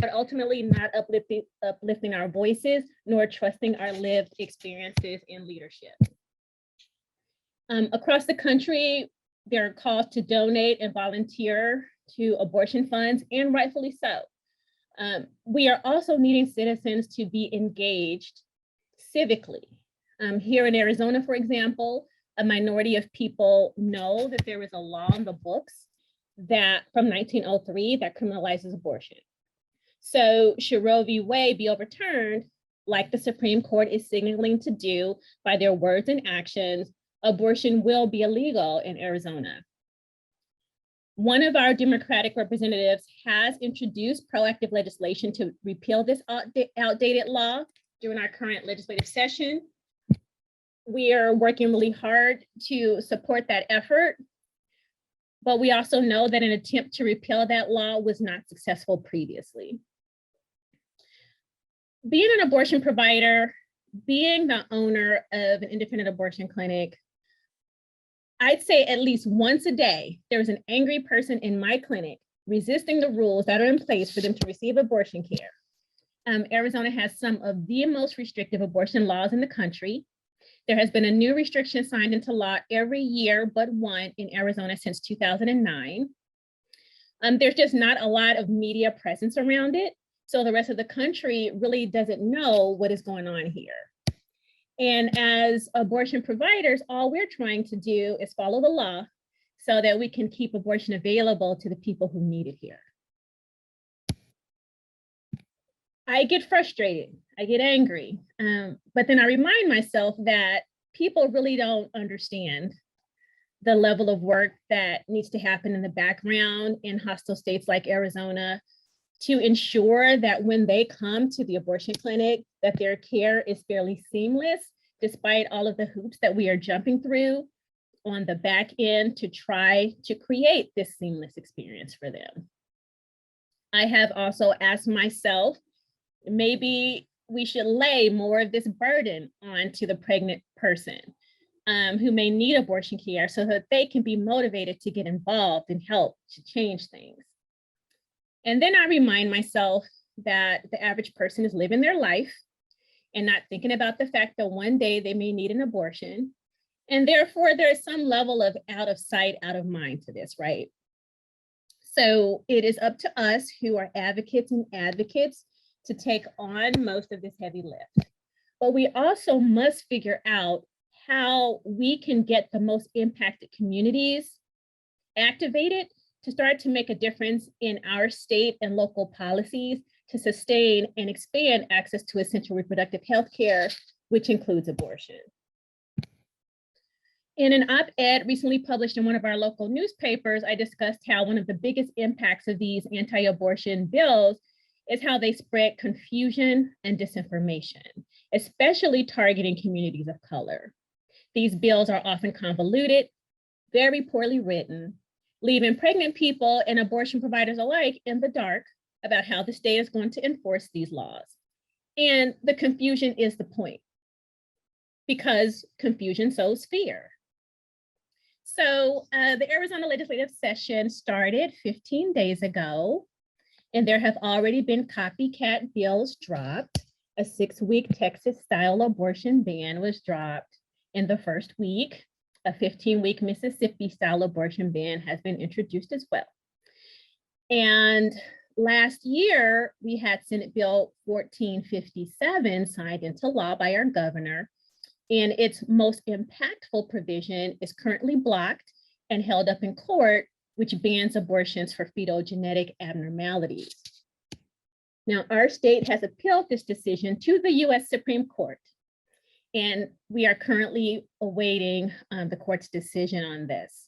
but ultimately not uplifting our voices nor trusting our lived experiences in leadership. Across the country, there are calls to donate and volunteer to abortion funds, and rightfully so. We are also needing citizens to be engaged civically. Here in Arizona, for example, a minority of people know that there is a law in the books that from 1903 that criminalizes abortion. So should Roe v. Wade be overturned, like the Supreme Court is signaling to do by their words and actions, abortion will be illegal in Arizona. One of our Democratic representatives has introduced proactive legislation to repeal this outdated law during our current legislative session. We are working really hard to support that effort, but we also know that an attempt to repeal that law was not successful previously. Being an abortion provider, being the owner of an independent abortion clinic, I'd say at least once a day, there's an angry person in my clinic resisting the rules that are in place for them to receive abortion care. Arizona has some of the most restrictive abortion laws in the country. There has been a new restriction signed into law every year but one in Arizona since 2009. There's just not a lot of media presence around it, so the rest of the country really doesn't know what is going on here. And as abortion providers, all we're trying to do is follow the law so that we can keep abortion available to the people who need it here. I get frustrated, I get angry, but then I remind myself that people really don't understand the level of work that needs to happen in the background in hostile states like Arizona to ensure that when they come to the abortion clinic, that their care is fairly seamless, despite all of the hoops that we are jumping through on the back end to try to create this seamless experience for them. I have also asked myself, maybe we should lay more of this burden onto the pregnant person who may need abortion care so that they can be motivated to get involved and help to change things. And then I remind myself that the average person is living their life and not thinking about the fact that one day they may need an abortion. And therefore, there is some level of out of sight, out of mind to this, right? So it is up to us who are advocates and advocates to take on most of this heavy lift. But we also must figure out how we can get the most impacted communities activated to start to make a difference in our state and local policies to sustain and expand access to essential reproductive health care, which includes abortion. In an op-ed recently published in one of our local newspapers, I discussed how one of the biggest impacts of these anti-abortion bills is how they spread confusion and disinformation, especially targeting communities of color. These bills are often convoluted, very poorly written, leaving pregnant people and abortion providers alike in the dark about how the state is going to enforce these laws. And the confusion is the point, because confusion sows fear. So the Arizona legislative session started 15 days ago, and there have already been copycat bills dropped. A 6-week Texas-style abortion ban was dropped in the first week. A 15-week Mississippi-style abortion ban has been introduced as well. And last year, we had Senate Bill 1457 signed into law by our governor, and its most impactful provision is currently blocked and held up in court, which bans abortions for fetal genetic abnormalities. Now, our state has appealed this decision to the US Supreme Court, and we are currently awaiting the court's decision on this.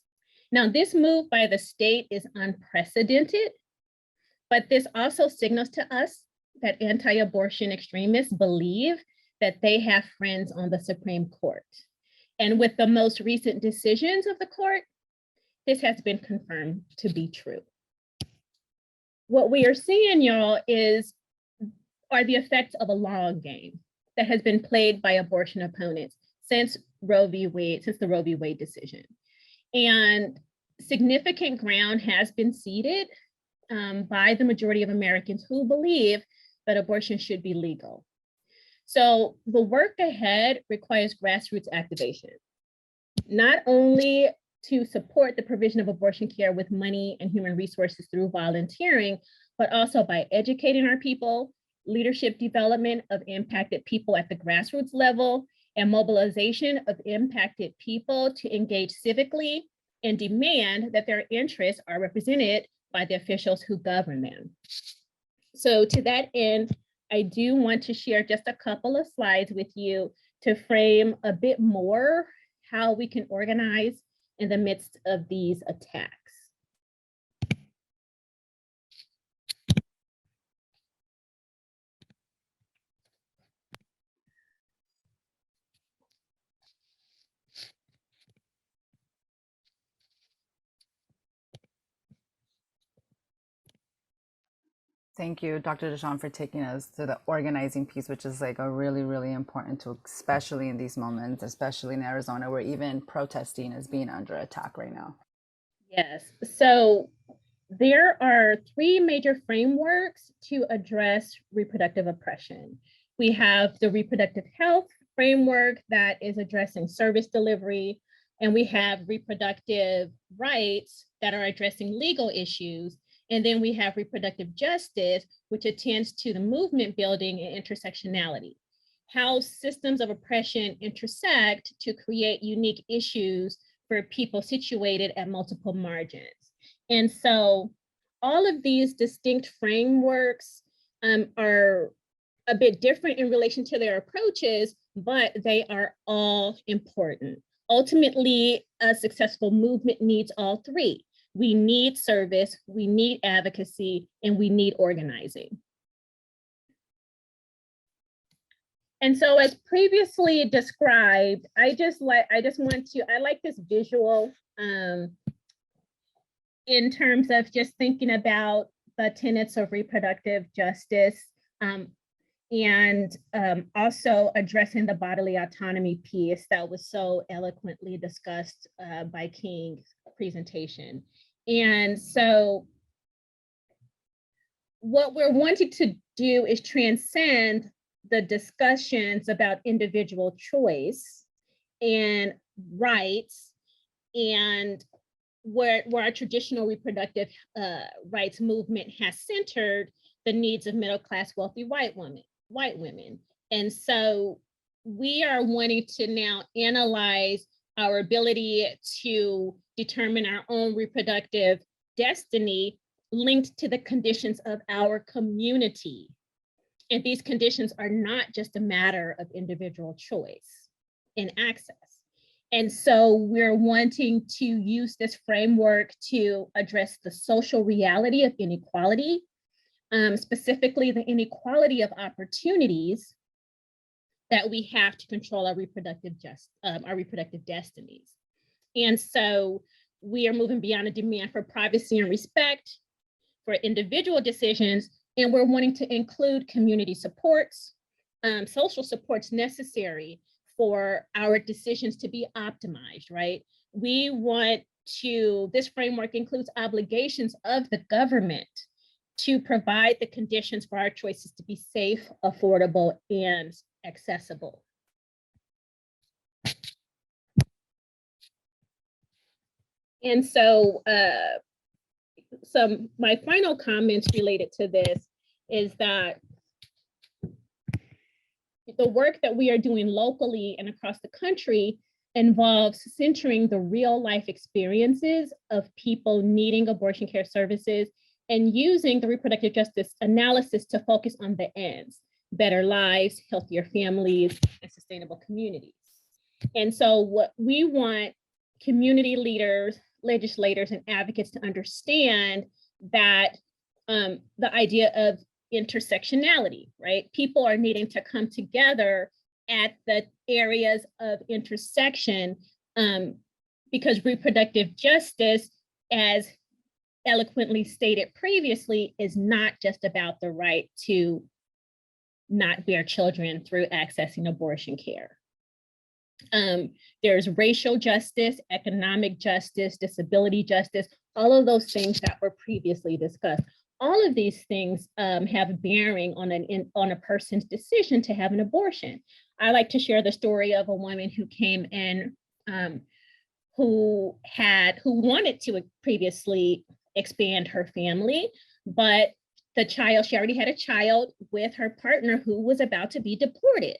Now, this move by the state is unprecedented, but this also signals to us that anti-abortion extremists believe that they have friends on the Supreme Court. And with the most recent decisions of the court, this has been confirmed to be true. What we are seeing, y'all, is are the effects of a long game that has been played by abortion opponents since the Roe v. Wade decision. And significant ground has been ceded by the majority of Americans who believe that abortion should be legal. So the work ahead requires grassroots activation, not only to support the provision of abortion care with money and human resources through volunteering, but also by educating our people, leadership development of impacted people at the grassroots level, and mobilization of impacted people to engage civically and demand that their interests are represented by the officials who govern them. So to that end, I do want to share just a couple of slides with you to frame a bit more how we can organize in the midst of these attacks. Thank you, Dr. Deshawn, for taking us to the organizing piece, which is like a really, really important tool, especially in these moments, especially in Arizona, where even protesting is being under attack right now. Yes, so there are three major frameworks to address reproductive oppression. We have the reproductive health framework that is addressing service delivery, and we have reproductive rights that are addressing legal issues. And then we have reproductive justice, which attends to the movement building and intersectionality, how systems of oppression intersect to create unique issues for people situated at multiple margins. And so all of these distinct frameworks are a bit different in relation to their approaches, but they are all important. Ultimately, a successful movement needs all three. We need service, we need advocacy, and we need organizing. And so as previously described, I like this visual in terms of just thinking about the tenets of reproductive justice and also addressing the bodily autonomy piece that was so eloquently discussed by King's presentation. And so what we're wanting to do is transcend the discussions about individual choice and rights, and where our traditional reproductive rights movement has centered the needs of middle-class wealthy white women. And so we are wanting to now analyze our ability to determine our own reproductive destiny linked to the conditions of our community. And these conditions are not just a matter of individual choice and access. And so we're wanting to use this framework to address the social reality of inequality, specifically the inequality of opportunities that we have to control our reproductive destinies. And so we are moving beyond a demand for privacy and respect for individual decisions, and we're wanting to include community supports, social supports necessary for our decisions to be optimized, right? We want to, this framework includes obligations of the government to provide the conditions for our choices to be safe, affordable, and accessible. And so my final comments related to this is that the work that we are doing locally and across the country involves centering the real life experiences of people needing abortion care services and using the reproductive justice analysis to focus on the ends: better lives, healthier families, and sustainable communities. And so what we want community leaders, legislators, and advocates to understand that the idea of intersectionality, right? People are needing to come together at the areas of intersection because reproductive justice, as eloquently stated previously, is not just about the right to not bear children through accessing abortion care. There's racial justice, economic justice, disability justice, all of those things that were previously discussed. All of these things have bearing on a person's decision to have an abortion. I like to share the story of a woman who came in who wanted to previously expand her family, but she already had a child with her partner who was about to be deported.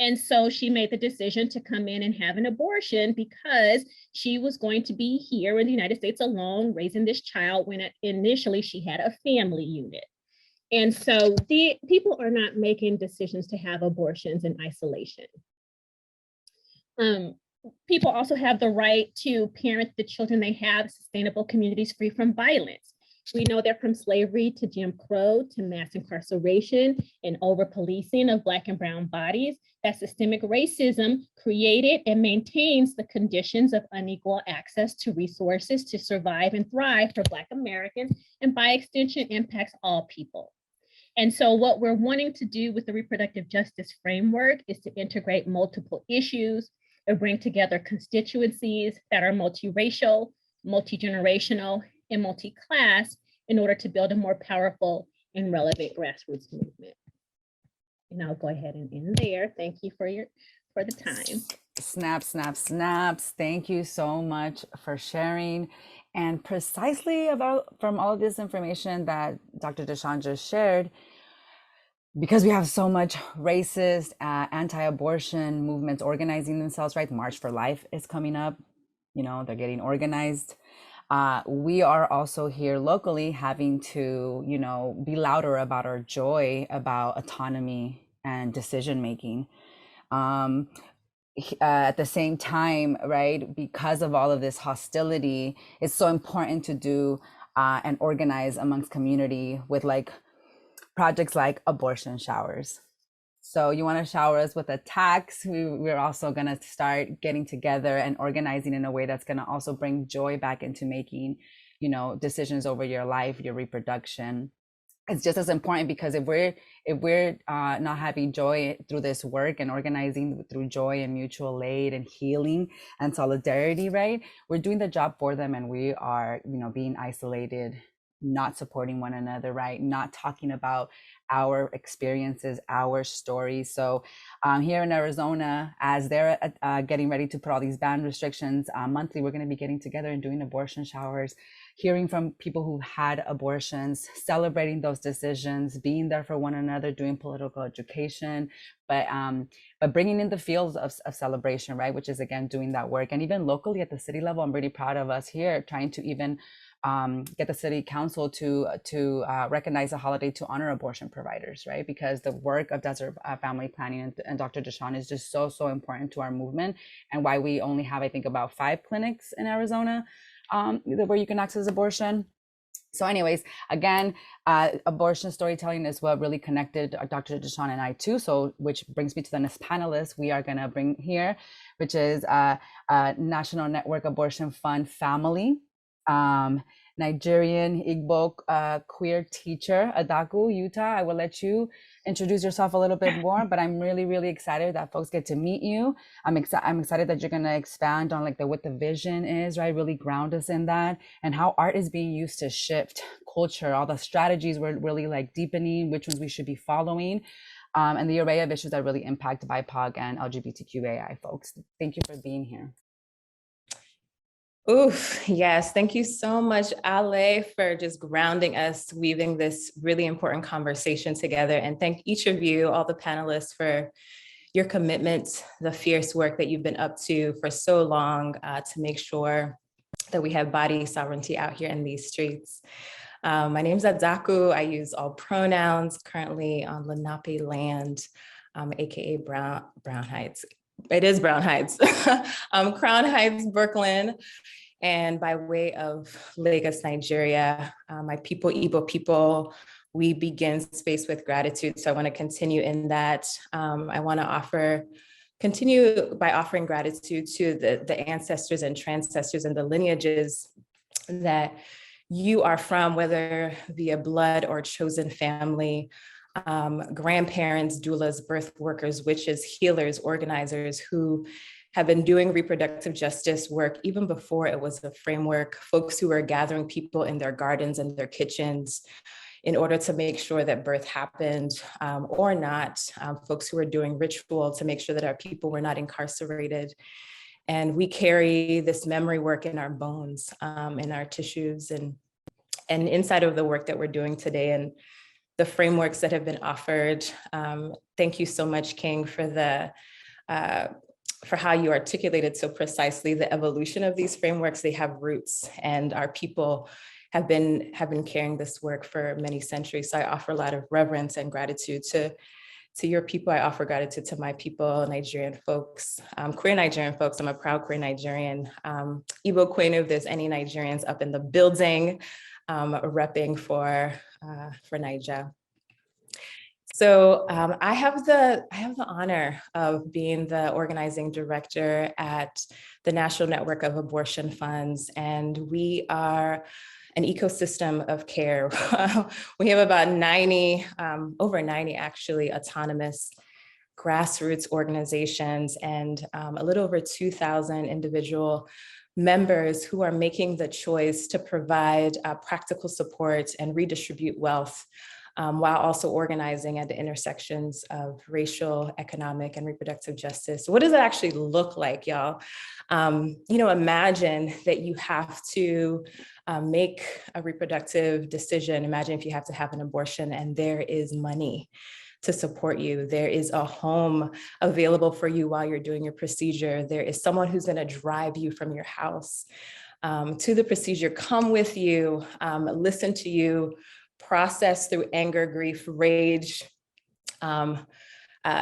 And so she made the decision to come in and have an abortion because she was going to be here in the United States alone, raising this child when initially she had a family unit. And so the people are not making decisions to have abortions in isolation. People also have the right to parent the children they have, sustainable communities free from violence. We know that from slavery to Jim Crow to mass incarceration and over-policing of Black and brown bodies, that systemic racism created and maintains the conditions of unequal access to resources to survive and thrive for Black Americans, and by extension impacts all people. And so what we're wanting to do with the reproductive justice framework is to integrate multiple issues and bring together constituencies that are multiracial, multi-generational, and multi-class in order to build a more powerful and relevant grassroots movement. And I'll go ahead and end there. Thank you for the time. Snaps, snaps, snaps. Thank you so much for sharing. And precisely from all of this information that Dr. Deshawn just shared, because we have so much racist, anti-abortion movements organizing themselves, right? March for Life is coming up. You know, they're getting organized. We are also here locally having to, you know, be louder about our joy about autonomy and decision making. At the same time, right, because of all of this hostility, it's so important to do and organize amongst community with like projects like abortion showers. So you want to shower us with a tax. We're also going to start getting together and organizing in a way that's going to also bring joy back into making, you know, decisions over your life, your reproduction. It's just as important, because if we're not having joy through this work and organizing through joy and mutual aid and healing and solidarity, right, we're doing the job for them, and we are, you know, being isolated, not supporting one another, right, not talking about our experiences, our stories. So here in Arizona, as they're getting ready to put all these ban restrictions monthly, we're going to be getting together and doing abortion showers, hearing from people who've had abortions, celebrating those decisions, being there for one another, doing political education, but bringing in the fields of celebration, right, which is again doing that work. And even locally at the city level, I'm really proud of us here trying to even get the city council to recognize a holiday to honor abortion providers, right? Because the work of Desert Family Planning and Dr. Deshawn is just so important to our movement, and why we only have, I think, about 5 clinics in Arizona where you can access abortion. So anyways, again, abortion storytelling is what really connected Dr. Deshawn and I too. So which brings me to the next panelist we are gonna bring here, which is National Network Abortion Fund Family. Nigerian Igbo queer teacher, Adaku, Utah. I will let you introduce yourself a little bit more, but I'm really excited that folks get to meet you. I'm excited that you're gonna expand on like what the vision is, right? Really ground us in that, and how art is being used to shift culture, all the strategies we're really like deepening, which ones we should be following, and the array of issues that really impact BIPOC and LGBTQAI folks. Thank you for being here. Oof, yes. Thank you so much, Ale, for just grounding us, weaving this really important conversation together. And thank each of you, all the panelists, for your commitment, the fierce work that you've been up to for so long to make sure that we have body sovereignty out here in these streets. My name's Adaku. I use all pronouns, currently on Lenape land, AKA Brown Heights. It is Brown Heights, Crown Heights, Brooklyn. And by way of Lagos, Nigeria, my people, Igbo people, we begin space with gratitude. So I want to continue in that. I want to continue by offering gratitude to the ancestors and transcestors and the lineages that you are from, whether via blood or chosen family. grandparents, doulas, birth workers, witches, healers, organizers who have been doing reproductive justice work even before it was a framework, folks who are gathering people in their gardens and their kitchens in order to make sure that birth happened or not, folks who are doing ritual to make sure that our people were not incarcerated. And we carry this memory work in our bones, in our tissues, and inside of the work that we're doing today and the frameworks that have been offered. Thank you so much, King, for how you articulated so precisely the evolution of these frameworks. They have roots, and our people have been carrying this work for many centuries. So I offer a lot of reverence and gratitude to your people. I offer gratitude to my people, Nigerian folks, queer Nigerian folks. I'm a proud queer Nigerian. Igbo Kwenu, if there's any Nigerians up in the building, repping for Niger. So I have the honor of being the organizing director at the National Network of Abortion Funds, and we are an ecosystem of care. We have about 90, over 90 actually, autonomous grassroots organizations and a little over 2,000 individual members who are making the choice to provide practical support and redistribute wealth while also organizing at the intersections of racial, economic, and reproductive justice. What does it actually look like, y'all? Imagine that you have to make a reproductive decision. Imagine if you have to have an abortion and there is money to support you. There is a home available for you while you're doing your procedure. There is someone who's gonna drive you from your house to the procedure, come with you, listen to you, process through anger, grief, rage,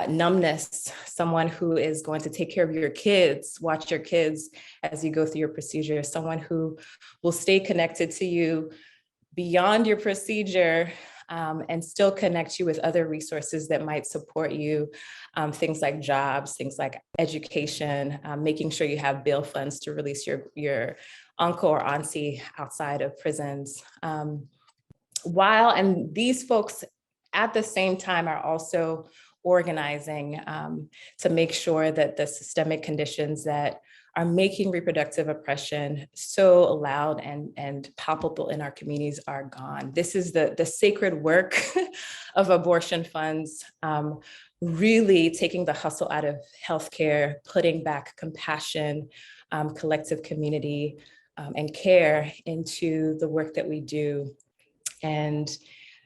numbness, someone who is going to take care of your kids, watch your kids as you go through your procedure, someone who will stay connected to you beyond your procedure and still connect you with other resources that might support you, things like jobs, things like education, making sure you have bail funds to release your uncle or auntie outside of prisons. And these folks at the same time are also organizing to make sure that the systemic conditions that are making reproductive oppression so loud and palpable in our communities are gone. This is the sacred work of abortion funds, really taking the hustle out of healthcare, putting back compassion, collective community, and care into the work that we do. And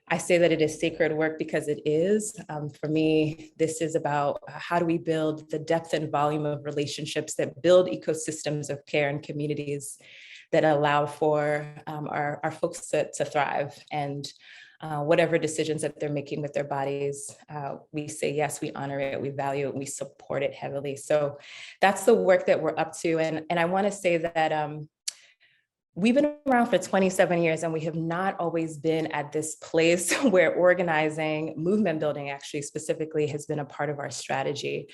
I say that it is sacred work because it is. For me, this is about how do we build the depth and volume of relationships that build ecosystems of care and communities that allow for our folks to thrive. And whatever decisions that they're making with their bodies, we say, yes, we honor it, we value it, we support it heavily. So that's the work that we're up to. And I wanna say that we've been around for 27 years and we have not always been at this place where organizing, movement building actually specifically has been a part of our strategy.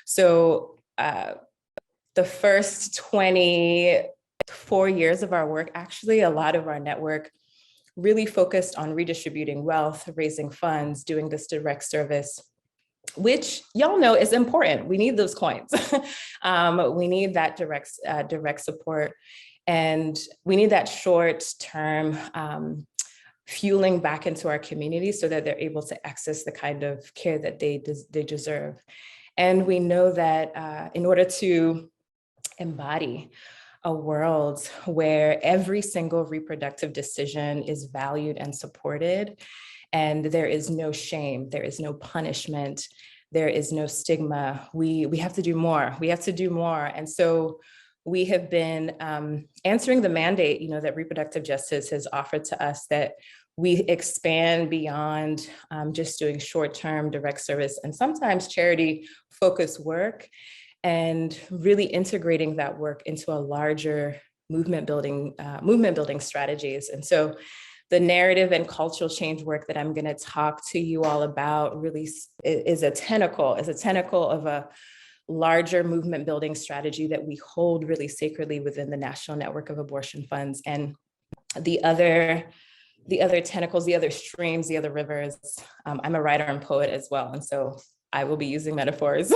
So the first 24 years of our work, actually a lot of our network really focused on redistributing wealth, raising funds, doing this direct service, which y'all know is important. We need those coins. We need that direct support. And we need that short-term fueling back into our community so that they're able to access the kind of care that they deserve. And we know that in order to embody a world where every single reproductive decision is valued and supported, and there is no shame, there is no punishment, there is no stigma, we have to do more. We have to do more. And so we have been answering the mandate, that reproductive justice has offered to us, that we expand beyond just doing short-term direct service and sometimes charity-focused work, and really integrating that work into a larger movement building strategies. And so the narrative and cultural change work that I'm going to talk to you all about really is a tentacle of a larger movement building strategy that we hold really sacredly within the National Network of Abortion Funds. And the other the other tentacles, the other streams, the other rivers. I'm a writer and poet as well, and so I will be using metaphors.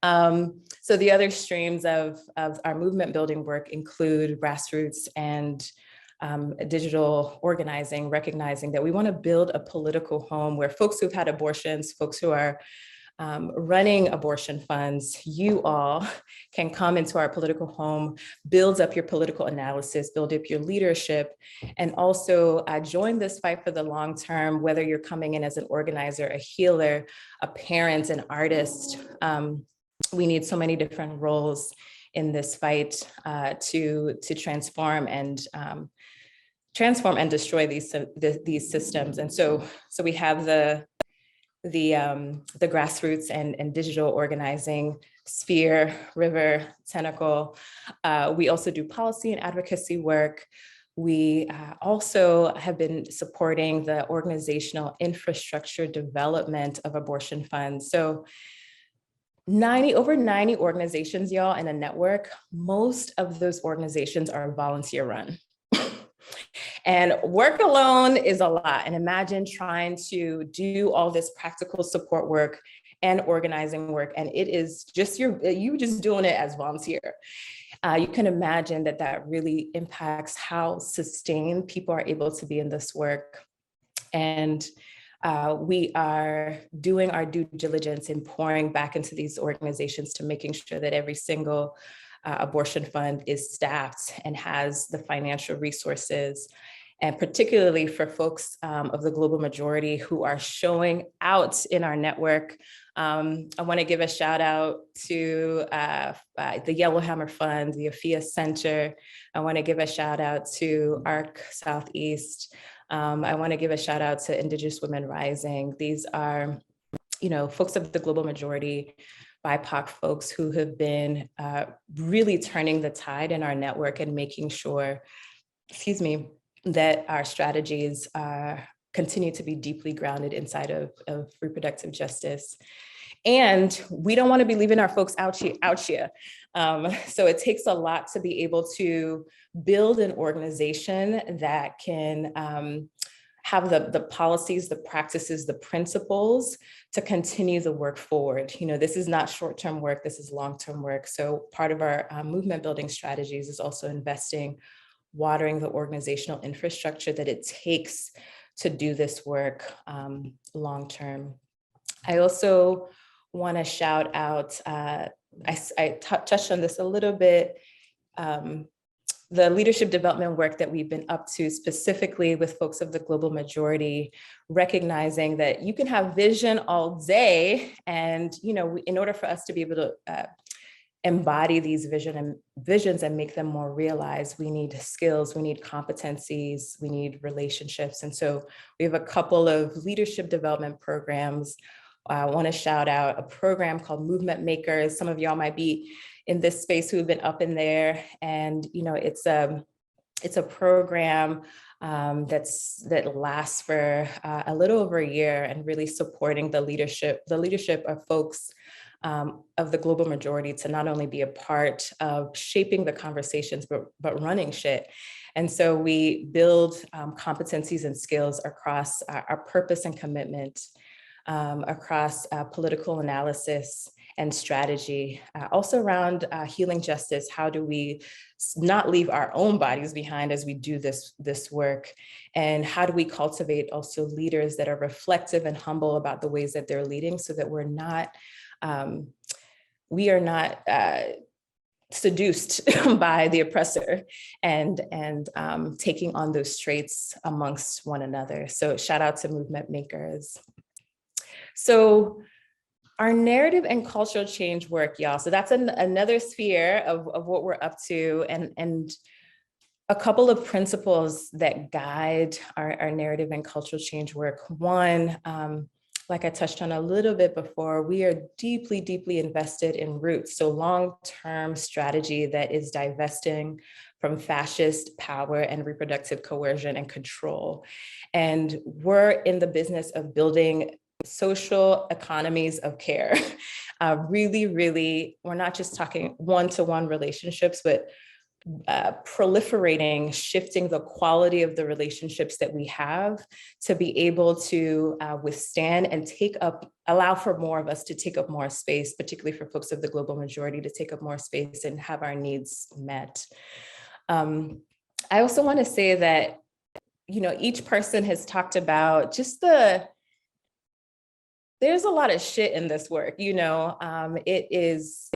So the other streams of our movement building work include grassroots and digital organizing, recognizing that we want to build a political home where folks who've had abortions, folks who are running abortion funds, you all can come into our political home, build up your political analysis, build up your leadership, and also join this fight for the long term, whether you're coming in as an organizer, a healer, a parent, an artist. We need so many different roles in this fight to transform and destroy these systems. And so we have the grassroots and digital organizing sphere, river, tentacle. We also do policy and advocacy work. We also have been supporting the organizational infrastructure development of abortion funds. So over 90 organizations, y'all, in a network. Most of those organizations are volunteer run. And work alone is a lot. And imagine trying to do all this practical support work and organizing work. And it is just you just doing it as volunteer. You can imagine that really impacts how sustained people are able to be in this work. And we are doing our due diligence in pouring back into these organizations to making sure that every single abortion fund is staffed and has the financial resources, and particularly for folks of the global majority who are showing out in our network. I want to give a shout out to the Yellowhammer Fund, the Afia Center. I want to give a shout out to ARC Southeast. I want to give a shout out to Indigenous Women Rising. These are, folks of the global majority, BIPOC folks who have been really turning the tide in our network and making sure, that our strategies continue to be deeply grounded inside of reproductive justice. And we don't want to be leaving our folks out here. So it takes a lot to be able to build an organization that can have the policies, the practices, the principles to continue the work forward. This is not short-term work, this is long-term work. So part of our movement building strategies is also investing, watering the organizational infrastructure that it takes to do this work long-term. I also want to shout out, I touched on this a little bit, the leadership development work that we've been up to specifically with folks of the global majority, recognizing that you can have vision all day. And, in order for us to be able to embody these visions and make them more realized, we need skills, we need competencies, we need relationships. And so we have a couple of leadership development programs. I want to shout out a program called Movement Makers. Some of y'all might be in this space who have been up in there. And, it's a program that lasts for a little over a year and really supporting the leadership of folks of the global majority to not only be a part of shaping the conversations, but running shit. And so we build competencies and skills across our purpose and commitment, across political analysis and strategy, also around healing justice. How do we not leave our own bodies behind as we do this work? And how do we cultivate also leaders that are reflective and humble about the ways that they're leading, so that we are not seduced by the oppressor and taking on those traits amongst one another. So shout out to Movement Makers. So our narrative and cultural change work, y'all. So that's another sphere of what we're up to, and a couple of principles that guide our narrative and cultural change work. One, like I touched on a little bit before, we are deeply, deeply invested in roots. So long-term strategy that is divesting from fascist power and reproductive coercion and control. And we're in the business of building social economies of care. Really, we're not just talking one-to-one relationships, but proliferating, shifting the quality of the relationships that we have to be able to withstand and allow for more of us to take up more space, particularly for folks of the global majority to take up more space and have our needs met. I also want to say that, each person has talked about just there's a lot of shit in this work, it is.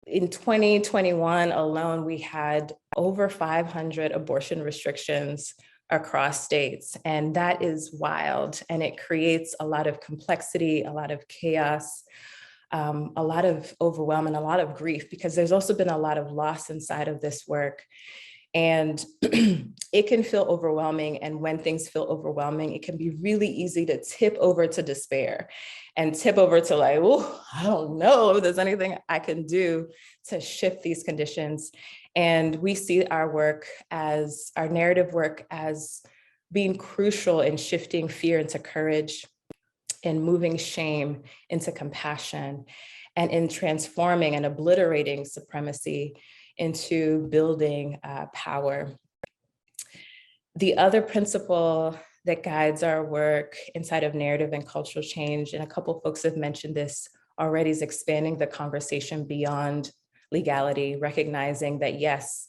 In 2021 alone, we had over 500 abortion restrictions across states, and that is wild. And it creates a lot of complexity, a lot of chaos, a lot of overwhelm, and a lot of grief, because there's also been a lot of loss inside of this work. And it can feel overwhelming. And when things feel overwhelming, it can be really easy to tip over to despair and tip over to like, oh, I don't know if there's anything I can do to shift these conditions. And we see our narrative work as being crucial in shifting fear into courage and moving shame into compassion, and in transforming and obliterating supremacy into building power. The other principle that guides our work inside of narrative and cultural change, and a couple of folks have mentioned this already, is expanding the conversation beyond legality, recognizing that yes,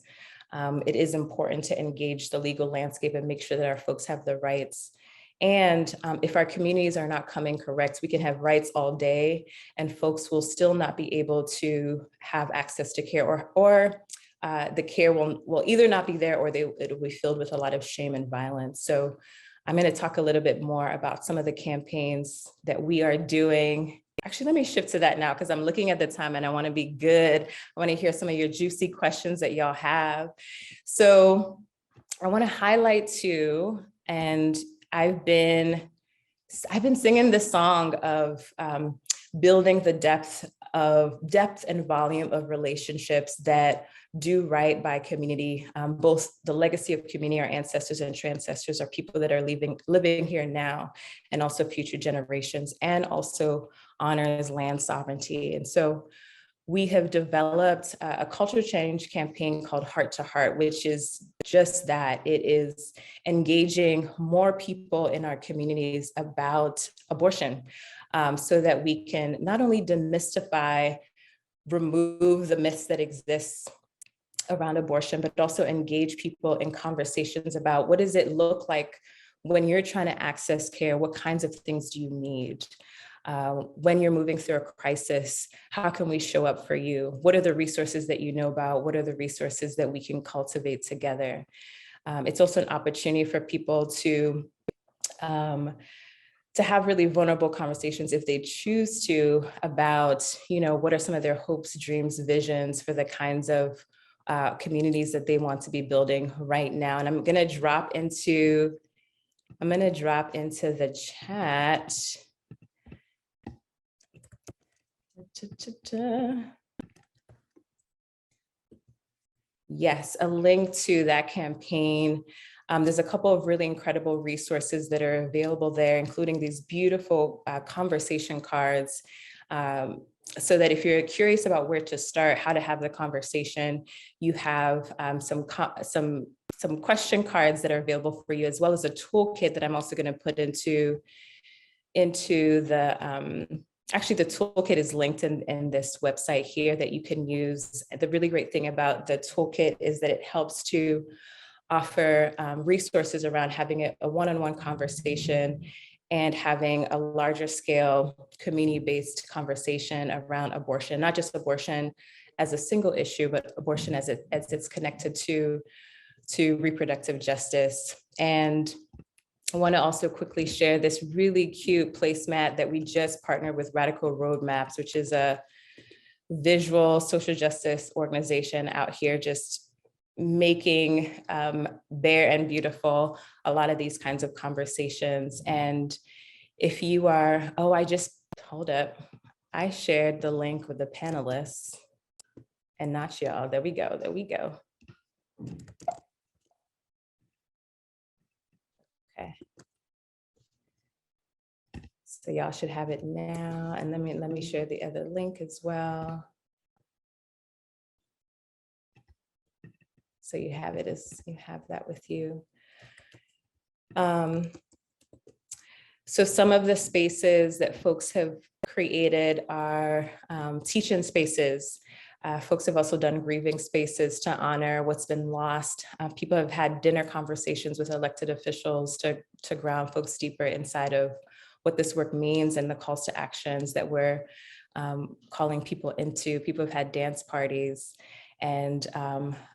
it is important to engage the legal landscape and make sure that our folks have the rights. And if our communities are not coming correct, we can have rights all day and folks will still not be able to have access to care, or the care will either not be there or it'll be filled with a lot of shame and violence. So I'm going to talk a little bit more about some of the campaigns that we are doing. Actually, let me shift to that now because I'm looking at the time and I want to be good. I want to hear some of your juicy questions that y'all have. So I want to highlight too, and I've been singing this song of building the depth and volume of relationships that do right by community, both the legacy of community, our ancestors and transcestors are people that are living here now, and also future generations, and also honors land sovereignty. And so we have developed a culture change campaign called Heart to Heart, which is just that. It is engaging more people in our communities about abortion, so that we can not only demystify, remove the myths that exist around abortion, but also engage people in conversations about what does it look like when you're trying to access care? What kinds of things do you need? When you're moving through a crisis, how can we show up for you? What are the resources that you know about? What are the resources that we can cultivate together? It's also an opportunity for people to have really vulnerable conversations if they choose to about, what are some of their hopes, dreams, visions for the kinds of communities that they want to be building right now. And I'm going to drop into the chat. Yes, a link to that campaign. There's a couple of really incredible resources that are available there, including these beautiful conversation cards. So that if you're curious about where to start, how to have the conversation, you have some question cards that are available for you, as well as a toolkit that I'm also going to put into the, actually the toolkit is linked in this website here that you can use. The really great thing about the toolkit is that it helps to offer resources around having a one-on-one conversation and having a larger scale community-based conversation around abortion, not just abortion as a single issue, but abortion as it's connected to reproductive justice. And I want to also quickly share this really cute placemat that we just partnered with Radical Roadmaps, which is a visual social justice organization out here just making bare and beautiful a lot of these kinds of conversations. And if you are, hold up, I shared the link with the panelists and not y'all. There we go. Okay. So y'all should have it now. And let me share the other link as well. So you have it as you have that with you. So some of the spaces that folks have created are teach-in spaces. Folks have also done grieving spaces to honor what's been lost. People have had dinner conversations with elected officials to ground folks deeper inside of what this work means and the calls to actions that we're calling people into. People have had dance parties and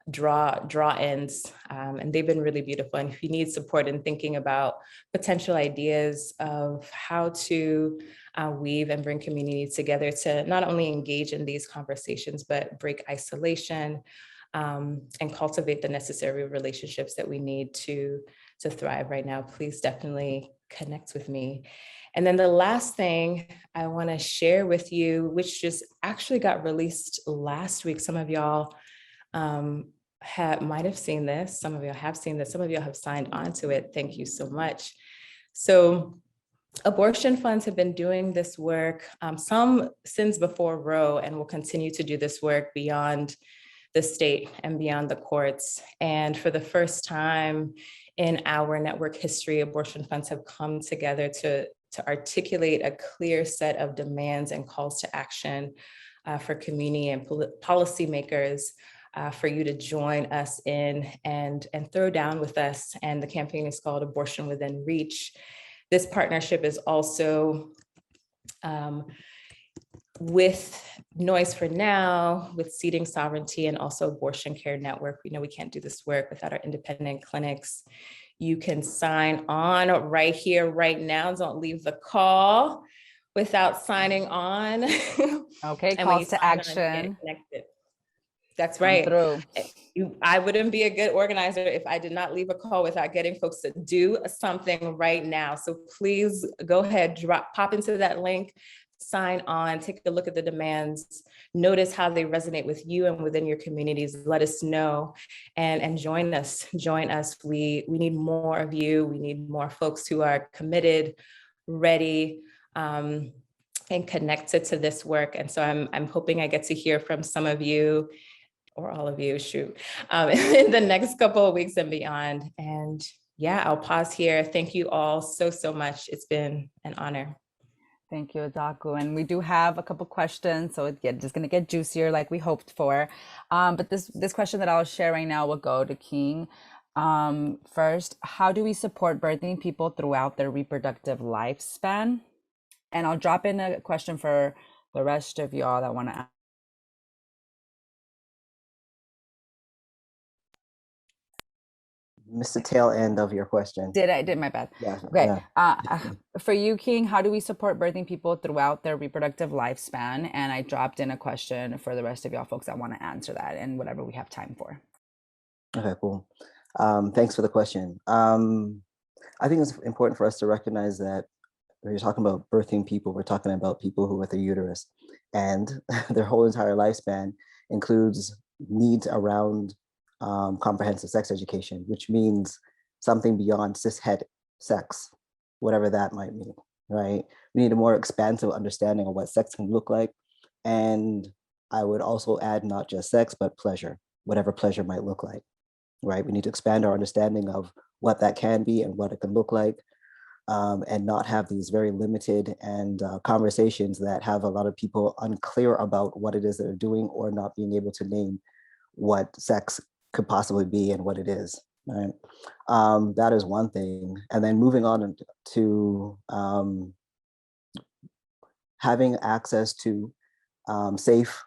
draw-ins, and they've been really beautiful. And if you need support in thinking about potential ideas of how to weave and bring communities together to not only engage in these conversations, but break isolation and cultivate the necessary relationships that we need to thrive right now, please definitely connect with me. And then the last thing I want to share with you, which just actually got released last week. Some of y'all might have seen this. Some of y'all have seen this. Some of y'all have signed on to it. Thank you so much. So abortion funds have been doing this work, some since before Roe, and will continue to do this work beyond the state and beyond the courts. And for the first time in our network history, abortion funds have come together to articulate a clear set of demands and calls to action for community and policymakers for you to join us in and throw down with us. And the campaign is called Abortion Within Reach. This partnership is also with Noise for Now, with Seeding Sovereignty, and also Abortion Care Network. We know we can't do this work without our independent clinics. You can sign on right here, right now. Don't leave the call without signing on. Okay, calls to action. That's right. I wouldn't be a good organizer if I did not leave a call without getting folks to do something right now. So please go ahead, pop into that link, sign on, take a look at the demands, notice how they resonate with you and within your communities. Let us know and join us. Join us. We need more of you. We need more folks who are committed, ready, and connected to this work. And so I'm hoping I get to hear from some of you, or all of you, in the next couple of weeks and beyond. And yeah, I'll pause here. Thank you all so much. It's been an honor. Thank you, Adaku. And we do have a couple questions, so it's just going to get juicier like we hoped for. But this question that I'll share right now will go to King. First, how do we support birthing people throughout their reproductive lifespan? And I'll drop in a question for the rest of y'all that want to ask. Missed the tail end of your question. Did my bad. Yeah. Okay. Yeah. For you, King, how do we support birthing people throughout their reproductive lifespan? And I dropped in a question for the rest of y'all folks that want to answer that and whatever we have time for. Okay, cool. Thanks for the question. I think it's important for us to recognize that when you're talking about birthing people, we're talking about people who with a uterus, and their whole entire lifespan includes needs around comprehensive sex education, which means something beyond cishet sex, whatever that might mean, right? We need a more expansive understanding of what sex can look like. And I would also add not just sex, but pleasure, whatever pleasure might look like, right? We need to expand our understanding of what that can be and what it can look like, and not have these very limited and conversations that have a lot of people unclear about what it is they're doing or not being able to name what sex could possibly be and what it is, right? That is one thing. And then moving on to having access to safe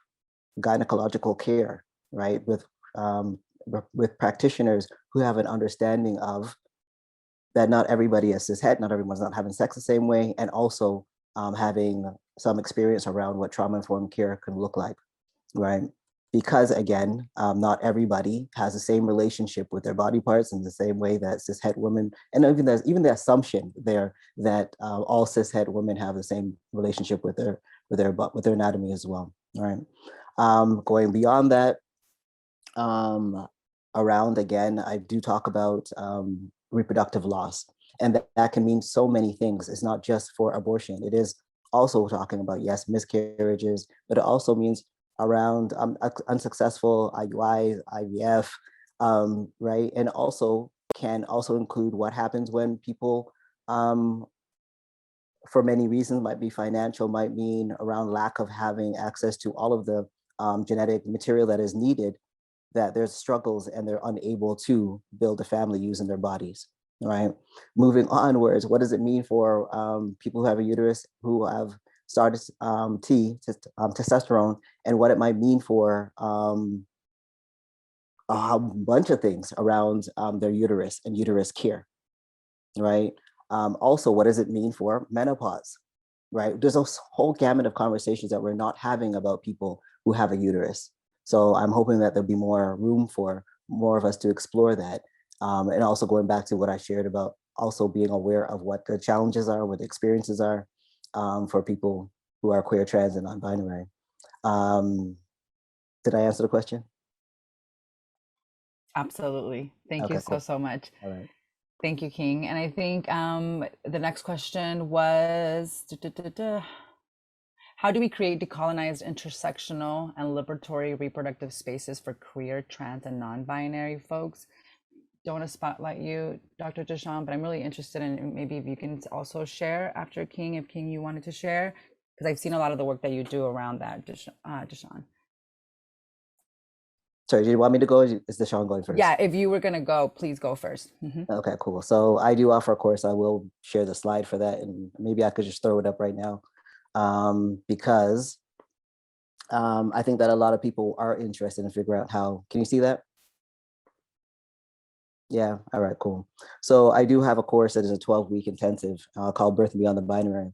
gynecological care, right? With practitioners who have an understanding of that not everybody is cishet, not everyone's not having sex the same way, and also having some experience around what trauma-informed care can look like, right? Because again, not everybody has the same relationship with their body parts in the same way that cishet women, and even the assumption there that all cishet women have the same relationship with their anatomy as well, right? Going beyond that, around again, I do talk about reproductive loss, and that can mean so many things. It's not just for abortion. It is also talking about, yes, miscarriages, but it also means around unsuccessful IUIs, IVF, right? And also can also include what happens when people, for many reasons, might be financial, might mean around lack of having access to all of the genetic material that is needed, that there's struggles and they're unable to build a family using their bodies, right? Moving onwards, what does it mean for people who have a uterus, who have started testosterone, and what it might mean for a bunch of things around their uterus and uterus care, right? Also, what does it mean for menopause, right? There's a whole gamut of conversations that we're not having about people who have a uterus. So I'm hoping that there'll be more room for more of us to explore that. And also going back to what I shared about also being aware of what the challenges are, what the experiences are for people who are queer, trans, and non-binary. Did I answer the question? Absolutely. Thank you Okay, cool. so much. All right. Thank you, King. And I think the next question was, how do we create decolonized, intersectional, and liberatory reproductive spaces for queer, trans, and non-binary folks? Don't want to spotlight you, Dr. Deshawn, but I'm really interested in maybe if you can also share after King, if King you wanted to share, because I've seen a lot of the work that you do around that, Deshawn. Sorry, do you want me to go? Or is Deshawn going first? Yeah, if you were going to go, please go first. Okay, cool. So I do offer a course. I will share the slide for that, and maybe I could just throw it up right now, because I think that a lot of people are interested in figuring out how. Can you see that? Yeah. All right. Cool. So I do have a course that is a 12-week intensive called Birth Beyond the Binary.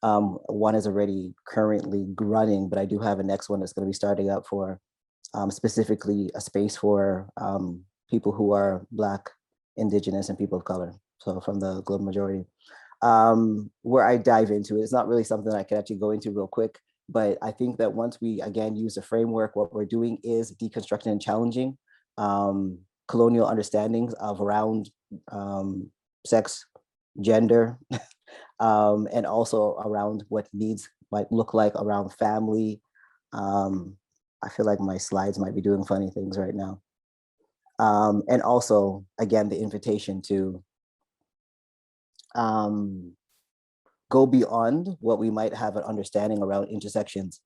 One is already currently running, but I do have a next one that's going to be starting up for specifically a space for people who are Black, Indigenous, and people of color. So from the global majority, where I dive into it. It's not really something I can actually go into real quick, but I think that once we, again, use the framework, what we're doing is deconstructing and challenging colonial understandings of around sex, gender, and also around what needs might look like around family. I feel like my slides might be doing funny things right now. And also, again, the invitation to go beyond what we might have an understanding around intersections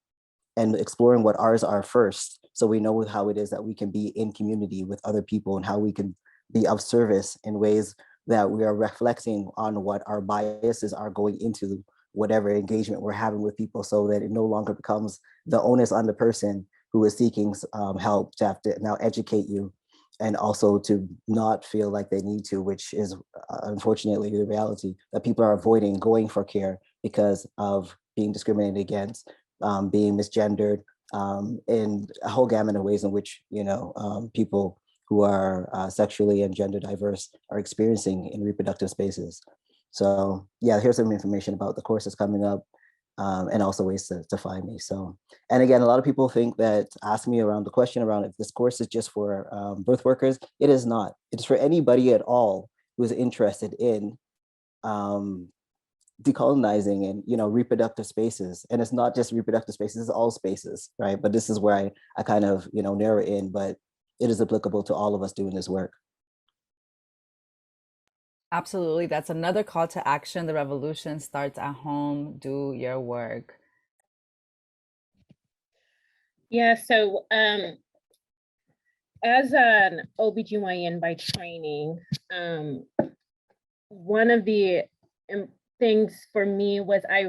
and exploring what ours are first, so we know how it is that we can be in community with other people and how we can be of service in ways that we are reflecting on what our biases are going into whatever engagement we're having with people, so that it no longer becomes the onus on the person who is seeking help to have to now educate you, and also to not feel like they need to, which is unfortunately the reality, that people are avoiding going for care because of being discriminated against, being misgendered, in a whole gamut of ways in which, you know, people who are sexually and gender diverse are experiencing in reproductive spaces. So yeah, here's some information about the courses coming up, and also ways to find me. So, and again, a lot of people think that, ask me around the question around if this course is just for birth workers. It is not. It's for anybody at all who is interested in decolonizing and, you know, reproductive spaces. And it's not just reproductive spaces, it's all spaces, right? But this is where I kind of, you know, narrow in, but it is applicable to all of us doing this work. Absolutely. That's another call to action. The revolution starts at home. Do your work. Yeah, so as an OBGYN by training, one of the things for me was I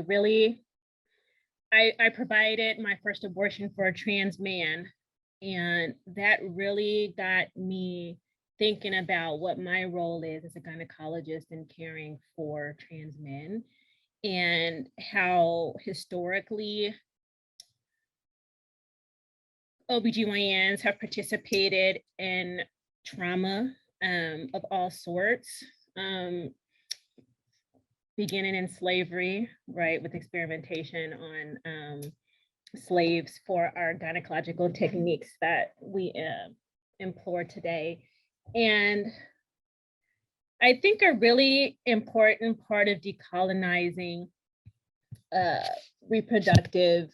provided my first abortion for a trans man, and that really got me thinking about what my role is as a gynecologist in caring for trans men, and how historically OBGYNs have participated in trauma of all sorts, beginning in slavery, right, with experimentation on slaves for our gynecological techniques that we employ today. And I think a really important part of decolonizing reproductive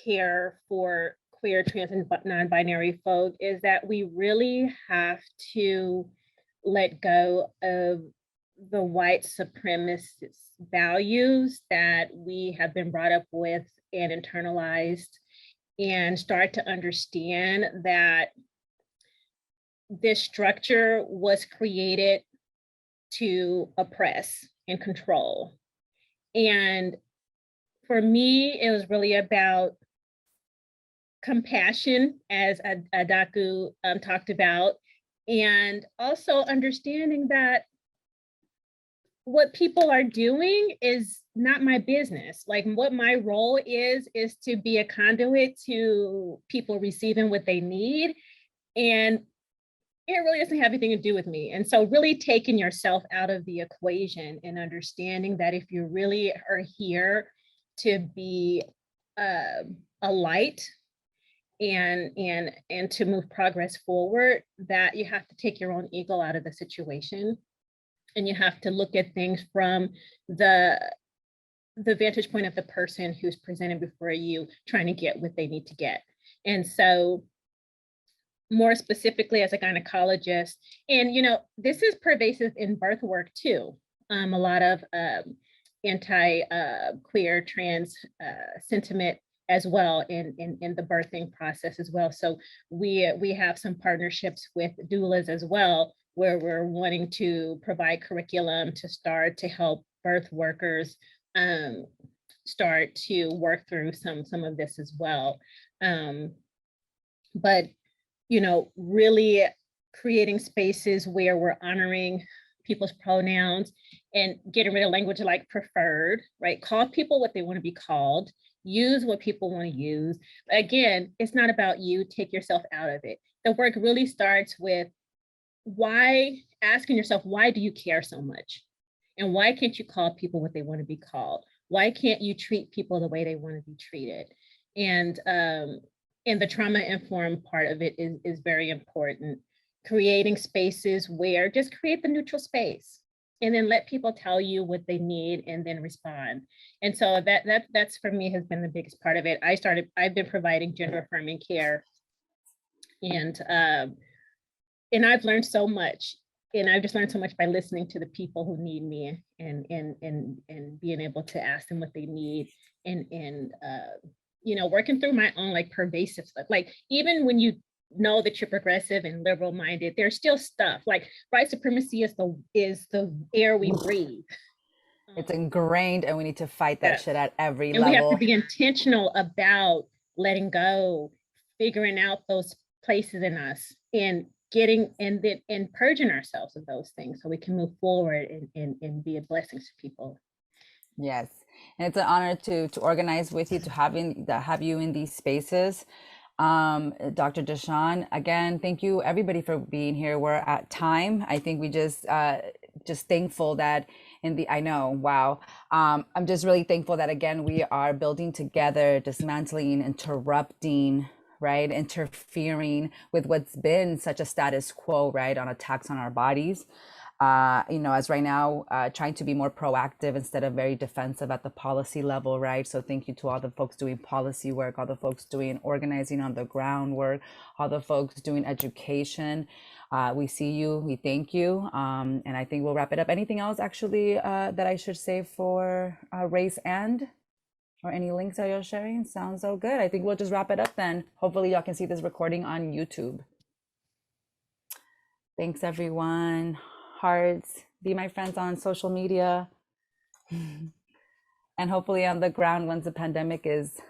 care for queer, trans, and non-binary folk is that we really have to let go of the white supremacist values that we have been brought up with and internalized, and start to understand that this structure was created to oppress and control. And for me, it was really about compassion, as Adaku talked about, and also understanding that what people are doing is not my business. Like, what my role is to be a conduit to people receiving what they need. And it really doesn't have anything to do with me. And so really taking yourself out of the equation and understanding that if you really are here to be a light and to move progress forward, that you have to take your own ego out of the situation. And you have to look at things from the vantage point of the person who's presented before you, trying to get what they need to get. And so more specifically as a gynecologist, and this is pervasive in birth work too. A lot of anti-queer, trans sentiment as well in the birthing process as well. So we have some partnerships with doulas as well, where we're wanting to provide curriculum to start to help birth workers start to work through some of this as well. But really creating spaces where we're honoring people's pronouns and getting rid of language like preferred, right? Call people what they want to be called, use what people want to use. But again, it's not about you, take yourself out of it. The work really starts with asking yourself, why do you care so much? And why can't you call people what they want to be called? Why can't you treat people the way they want to be treated? And the trauma-informed part of it is very important. Creating spaces where just create the neutral space and then let people tell you what they need and then respond. And so that's for me has been the biggest part of it. I've been providing gender affirming care, and I've learned so much. And I've just learned so much by listening to the people who need me and being able to ask them what they need and working through my own like pervasive stuff. Like, even when you know that you're progressive and liberal minded, there's still stuff like white supremacy is the air we breathe. It's ingrained, and we need to fight that shit at every level. And we have to be intentional about letting go, figuring out those places in us, and getting and purging ourselves of those things so we can move forward and be a blessing to people. Yes. And it's an honor to organize with you, to have you in these spaces. Dr. Deshawn, again, thank you everybody for being here. We're at time. I think we just thankful that I'm just really thankful that again, we are building together, dismantling, interrupting, right? Interfering with what's been such a status quo, right? On attacks on our bodies. As right now, trying to be more proactive instead of very defensive at the policy level, right? So thank you to all the folks doing policy work, all the folks doing organizing on the ground work, all the folks doing education. We see you, we thank you. And I think we'll wrap it up. Anything else actually that I should say for RaceAnd? Or any links that you're sharing? Sounds so good. I think we'll just wrap it up then. Hopefully y'all can see this recording on YouTube. Thanks everyone. Hearts, be my friends on social media, and hopefully on the ground once the pandemic is,